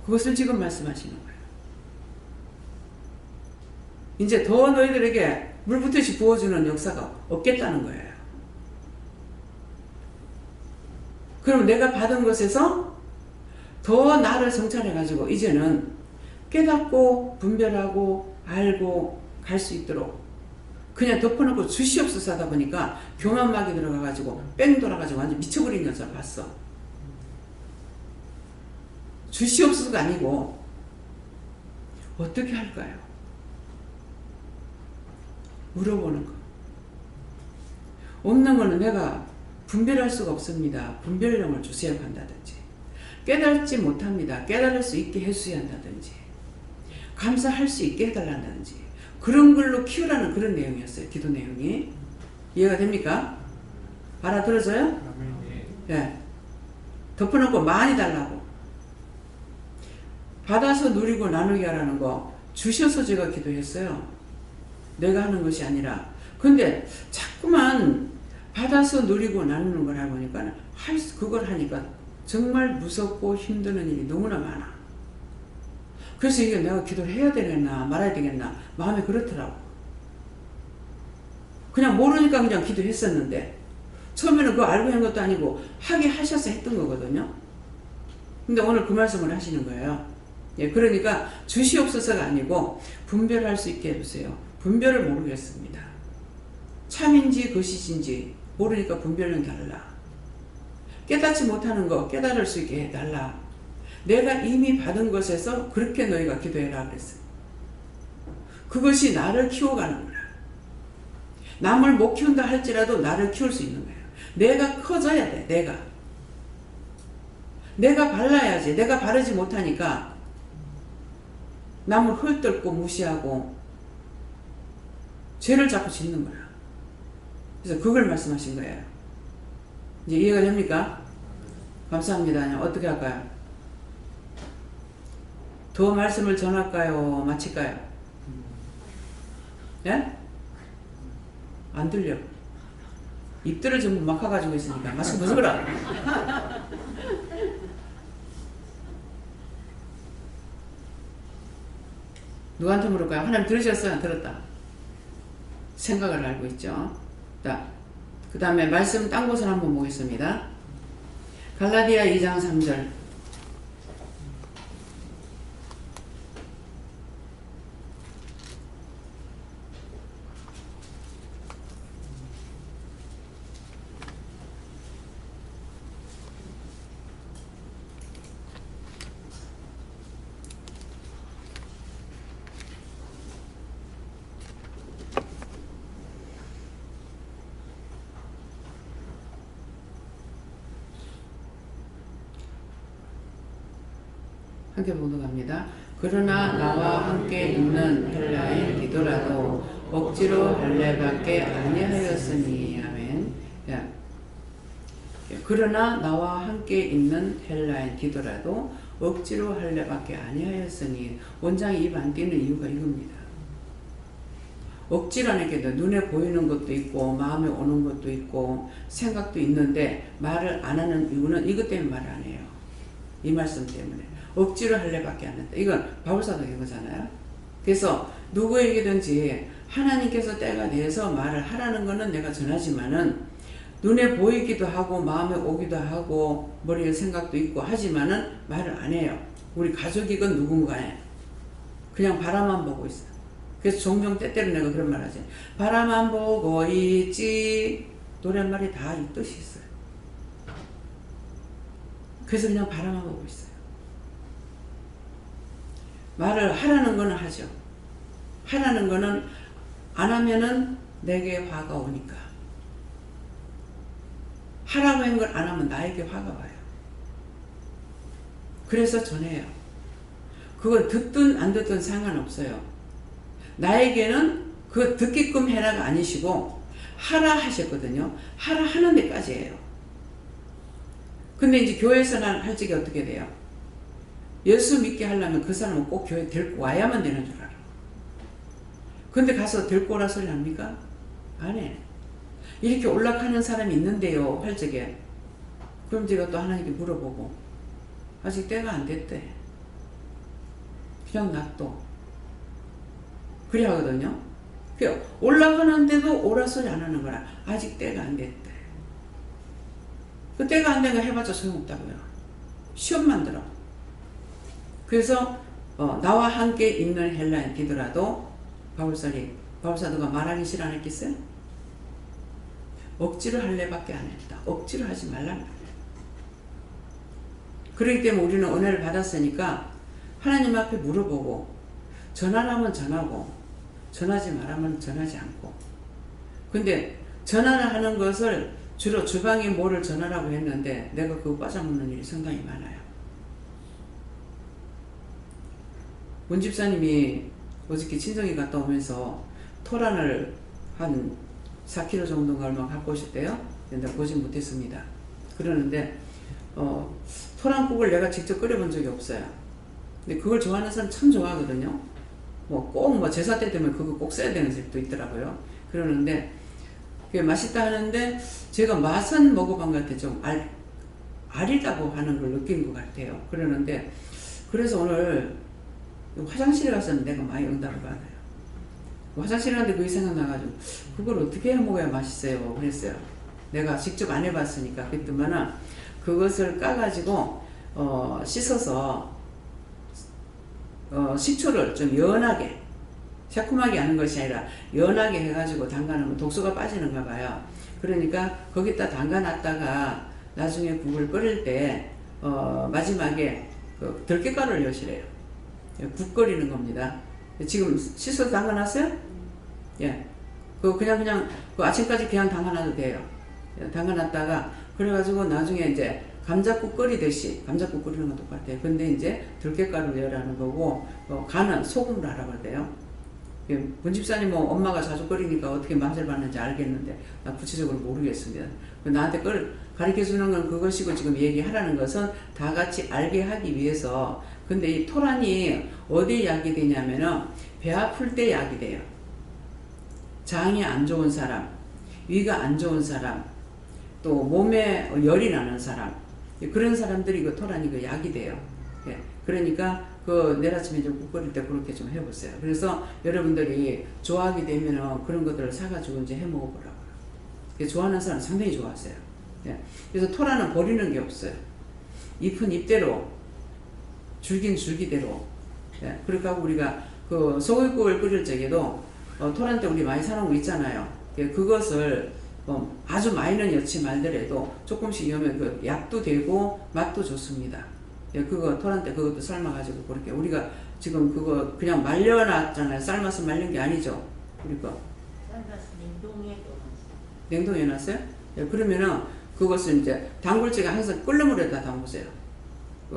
그것을 지금 말씀하시는 거예요. 이제 더 너희들에게 물 붓듯이 부어주는 역사가 없겠다는 거예요. 그럼 내가 받은 것에서 더 나를 성찰해가지고 이제는 깨닫고 분별하고 알고 갈 수 있도록 그냥 덮어놓고 주시옵소서 하다 보니까 교만막이 들어가가지고 뺑 돌아가지고 완전 미쳐버린 여자를 봤어. 주시옵소서가 아니고 어떻게 할까요? 물어보는 거. 없는 거는 내가 분별할 수가 없습니다. 분별력을 주세요 한다든지, 깨닫지 못합니다. 깨달을 수 있게 해주셔야 한다든지, 감사할 수 있게 해달란다든지, 그런 걸로 키우라는 그런 내용이었어요. 기도 내용이. 이해가 됩니까? 알아들어져요? 예. 덮어놓고 많이 달라고. 받아서 누리고 나누게 하라는 거 주셔서 제가 기도했어요. 내가 하는 것이 아니라. 근데 자꾸만 받아서 누리고 나누는 걸 하고 보니까 그걸 하니까 정말 무섭고 힘드는 일이 너무나 많아. 그래서 이게 내가 기도를 해야 되겠나 말아야 되겠나 마음에 그렇더라고. 그냥 모르니까 그냥 기도했었는데 처음에는 그거 알고 한 것도 아니고 하게 하셔서 했던 거거든요. 근데 오늘 그 말씀을 하시는 거예요. 예, 그러니까 주시옵소서가 아니고 분별할 수 있게 해주세요. 분별을 모르겠습니다. 참인지 거짓인지 모르니까 분별은 달라. 깨닫지 못하는 거 깨달을 수 있게 해달라. 내가 이미 받은 것에서 그렇게 너희가 기도해라 그랬어요. 그것이 나를 키워가는 거야. 남을 못 키운다 할지라도 나를 키울 수 있는 거야. 내가 커져야 돼. 내가 발라야지. 내가 바르지 못하니까 남을 헐뜯고 무시하고 죄를 자꾸 짓는 거야. 그래서 그걸 말씀하신 거예요. 이제 이해가 됩니까? 감사합니다. 어떻게 할까요? 더 말씀을 전할까요? 마칠까요? 예? 안 들려. 입들을 전부 막아가지고 있으니까 마스크 벗어라. 누구한테 물을까요? 하나님 들으셨어요? 안 들었다? 생각을 알고 있죠. 그 다음에 말씀 딴 곳을 한번 보겠습니다. 갈라디아 2장 3절. 함께 봉독합니다. 그러나 나와 함께 있는 헬라인이더라도 억지로 할례밖에 아니하였으니. 아멘. 그러나 나와 함께 있는 헬라인이더라도 억지로 할례밖에 아니하였으니. 원장이 입 안 띄는 이유가 이겁니다. 억지라는 게 눈에 보이는 것도 있고 마음에 오는 것도 있고 생각도 있는데 말을 안 하는 이유는 이것 때문에 말을 안 해요. 이 말씀 때문에. 억지로 할례밖에 안 한다. 이건 바울사도 이거잖아요. 그래서 누구에게든지 하나님께서 때가 돼서 말을 하라는 거는 내가 전하지만은 눈에 보이기도 하고 마음에 오기도 하고 머리에 생각도 있고 하지만은 말을 안 해요. 우리 가족이건 누군가에 그냥 바라만 보고 있어요. 그래서 종종 때때로 내가 그런 말 하지. 바라만 보고 있지. 노랫말이 다 이 뜻이 있어요. 그래서 그냥 바라만 보고 있어요. 말을 하라는 거는 하죠. 하라는 거는 안 하면은 내게 화가 오니까. 하라고 한 걸 안 하면 나에게 화가 와요. 그래서 전해요. 그걸 듣든 안 듣든 상관없어요. 나에게는 그거 듣게끔 해라가 아니시고 하라 하셨거든요. 하라 하는 데까지예요. 근데 이제 교회에서 난 할 적이 어떻게 돼요? 예수 믿게 하려면 그 사람은 꼭 교회 데리고 와야만 되는 줄 알아. 근데 가서 데리고 오라 소리 합니까? 안 해. 이렇게 올라가는 사람이 있는데요, 할 적에. 그럼 제가 또 하나님께 물어보고, 아직 때가 안 됐대. 그냥 놔둬. 그래 하거든요. 올라가는데도 오라 소리 안 하는 거라. 아직 때가 안 됐대. 그 때가 안 된 거 해봤자 소용없다고요. 시험만 들어. 그래서 나와 함께 있는 헬라인이더라도 바울살이 바울사도가 말하기 싫어 안 했겠어요? 억지로 할래밖에 안 했다. 억지로 하지 말란 말이에요. 그렇기 때문에 우리는 은혜를 받았으니까 하나님 앞에 물어보고, 전하라면 전하고 전하지 말라면 전하지 않고. 근데 전화를 하는 것을 주로 주방에 뭐를 전하라고 했는데 내가 그거 빠져먹는 일이 상당히 많아요. 문 집사님이 어저께 친정에 갔다 오면서 토란을 한 4kg 정도가 얼마 갖고 오셨대요. 근데 보진 못했습니다. 그러는데 토란국을 내가 직접 끓여본 적이 없어요. 근데 그걸 좋아하는 사람 참 좋아하거든요. 꼭 제사 때 되면 그거 꼭 써야 되는 집도 있더라고요. 그러는데 그게 맛있다 하는데 제가 맛은 먹어본 것 같아요. 좀 알이라고 하는 걸 느낀 것 같아요. 그러는데 그래서 오늘 화장실에 갔었는데 내가 많이 응답을 받아요. 화장실에 갔는데 그게 생각나가지고 그걸 어떻게 해 먹어야 맛있어요 그랬어요. 내가 직접 안 해봤으니까. 그랬더니 그것을 까가지고 씻어서 식초를 좀 연하게, 새콤하게 하는 것이 아니라 연하게 해가지고 담가놓으면 독소가 빠지는가 봐요. 그러니까 거기다 담가놨다가 나중에 국을 끓일 때 마지막에 그 들깨가루를 넣으시래요. 국 끓이는 겁니다. 지금 씻어서 담가놨어요? 예. 그냥 그 아침까지 그냥 담가놔도 돼요. 담가놨다가 그래가지고 나중에 이제 감자국 끓이듯이, 감자국 끓이는 건 똑같아요. 근데 이제 들깨가루를 넣으라는 거고, 간은 소금으로 하라고 그래요. 문 집사님 엄마가 자주 끓이니까 어떻게 맛을 봤는지 알겠는데 나 구체적으로 모르겠습니다. 나한테 가르쳐 주는 건 그것이고, 지금 얘기하라는 것은 다 같이 알게 하기 위해서. 근데 이 토란이 어디에 약이 되냐면은 배 아플 때 약이 돼요. 장이 안 좋은 사람, 위가 안 좋은 사람, 또 몸에 열이 나는 사람, 그런 사람들이 그 토란이 그 약이 돼요. 예. 그러니까 내일 아침에 좀 국 끓일 때 그렇게 좀 해보세요. 그래서 여러분들이 좋아하게 되면은 그런 것들을 사가지고 이제 해 먹어보라고요. 좋아하는 사람 상당히 좋아하세요. 예. 그래서 토란은 버리는 게 없어요. 잎은 잎대로, 줄긴 줄기대로. 예. 그러니까 우리가 그 소고기국을 끓일 적에도 토란 때 우리 많이 사놓은 거 있잖아요. 예. 그것을 아주 많이는 넣지 말더라도 조금씩 넣으면 그 약도 되고 맛도 좋습니다. 예, 그거 토란 때 그것도 삶아가지고 그렇게 우리가 지금 그거 그냥 말려놨잖아요. 삶아서 말린 게 아니죠. 우리 거. 삶아서 냉동해 놨어요? 예, 그러면은 그것을 이제 담글 적에 항상 끓는 물에다 담그세요.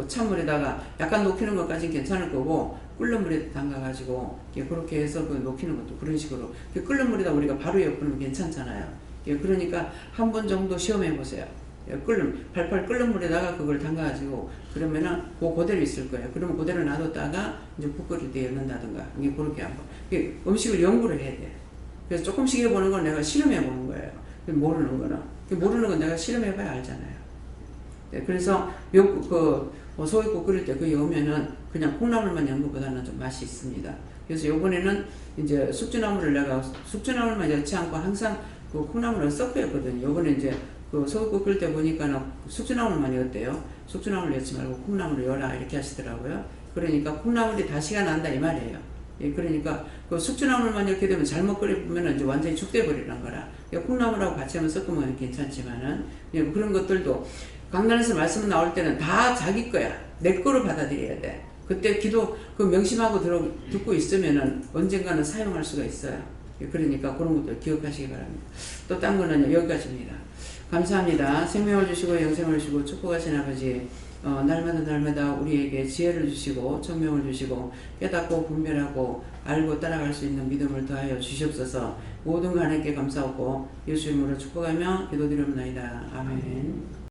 찬물에다가 약간 녹히는 것까지는 괜찮을 거고, 끓는 물에 담가가지고 그렇게 해서 녹히는 것도 그런 식으로 끓는 물에다 우리가 바로 엿부으면 괜찮잖아요. 예, 그러니까 한 번 정도 시험해 보세요. 예, 팔팔 끓는 물에다가 그걸 담가가지고 그러면은 그대로 있을 거예요. 그러면 그대로 놔뒀다가 이제 국 끓일 때 넣는다든가, 이게 그렇게 한번 음식을 연구를 해야 돼. 그래서 조금씩 해보는 건 내가 실험해 보는 거예요. 모르는 건 내가 실험해 봐야 알잖아요. 네, 그래서 소고기국 끓일 때 그거 넣으면은 그냥 콩나물만 넣은 것보다는 좀 맛이 있습니다. 그래서 요번에는 이제 숙주나물만 넣지 않고 항상 그 콩나물을 섞였거든요. 요번에 이제 그 소고기국 끓일 때 보니까는 숙주나물만 넣었대요. 숙주나물 넣지 말고 콩나물을 넣어라 이렇게 하시더라고요. 그러니까 콩나물이 다시가 난다 이 말이에요. 예, 그러니까 그 숙주나물만 이렇게 되면 잘못 끓이면 이제 완전히 죽돼 버리는 거라. 콩나물하고 같이 한번 섞으면 괜찮지만은, 예, 그런 것들도 강단에서 말씀 나올 때는 다 자기 거야. 내 거로 받아들여야 돼. 그때 기도 명심하고 듣고 있으면은 언젠가는 사용할 수가 있어요. 예, 그러니까 그런 것들 기억하시기 바랍니다. 또 딴 거는 여기까지입니다. 감사합니다. 생명을 주시고 영생을 주시고 축복하신 아버지, 날마다 우리에게 지혜를 주시고 청명을 주시고 깨닫고 분별하고 알고 따라갈 수 있는 믿음을 더하여 주시옵소서. 모든 거 하나님께 감사하고 예수 이름으로 축복하며 기도드립니다. 아멘.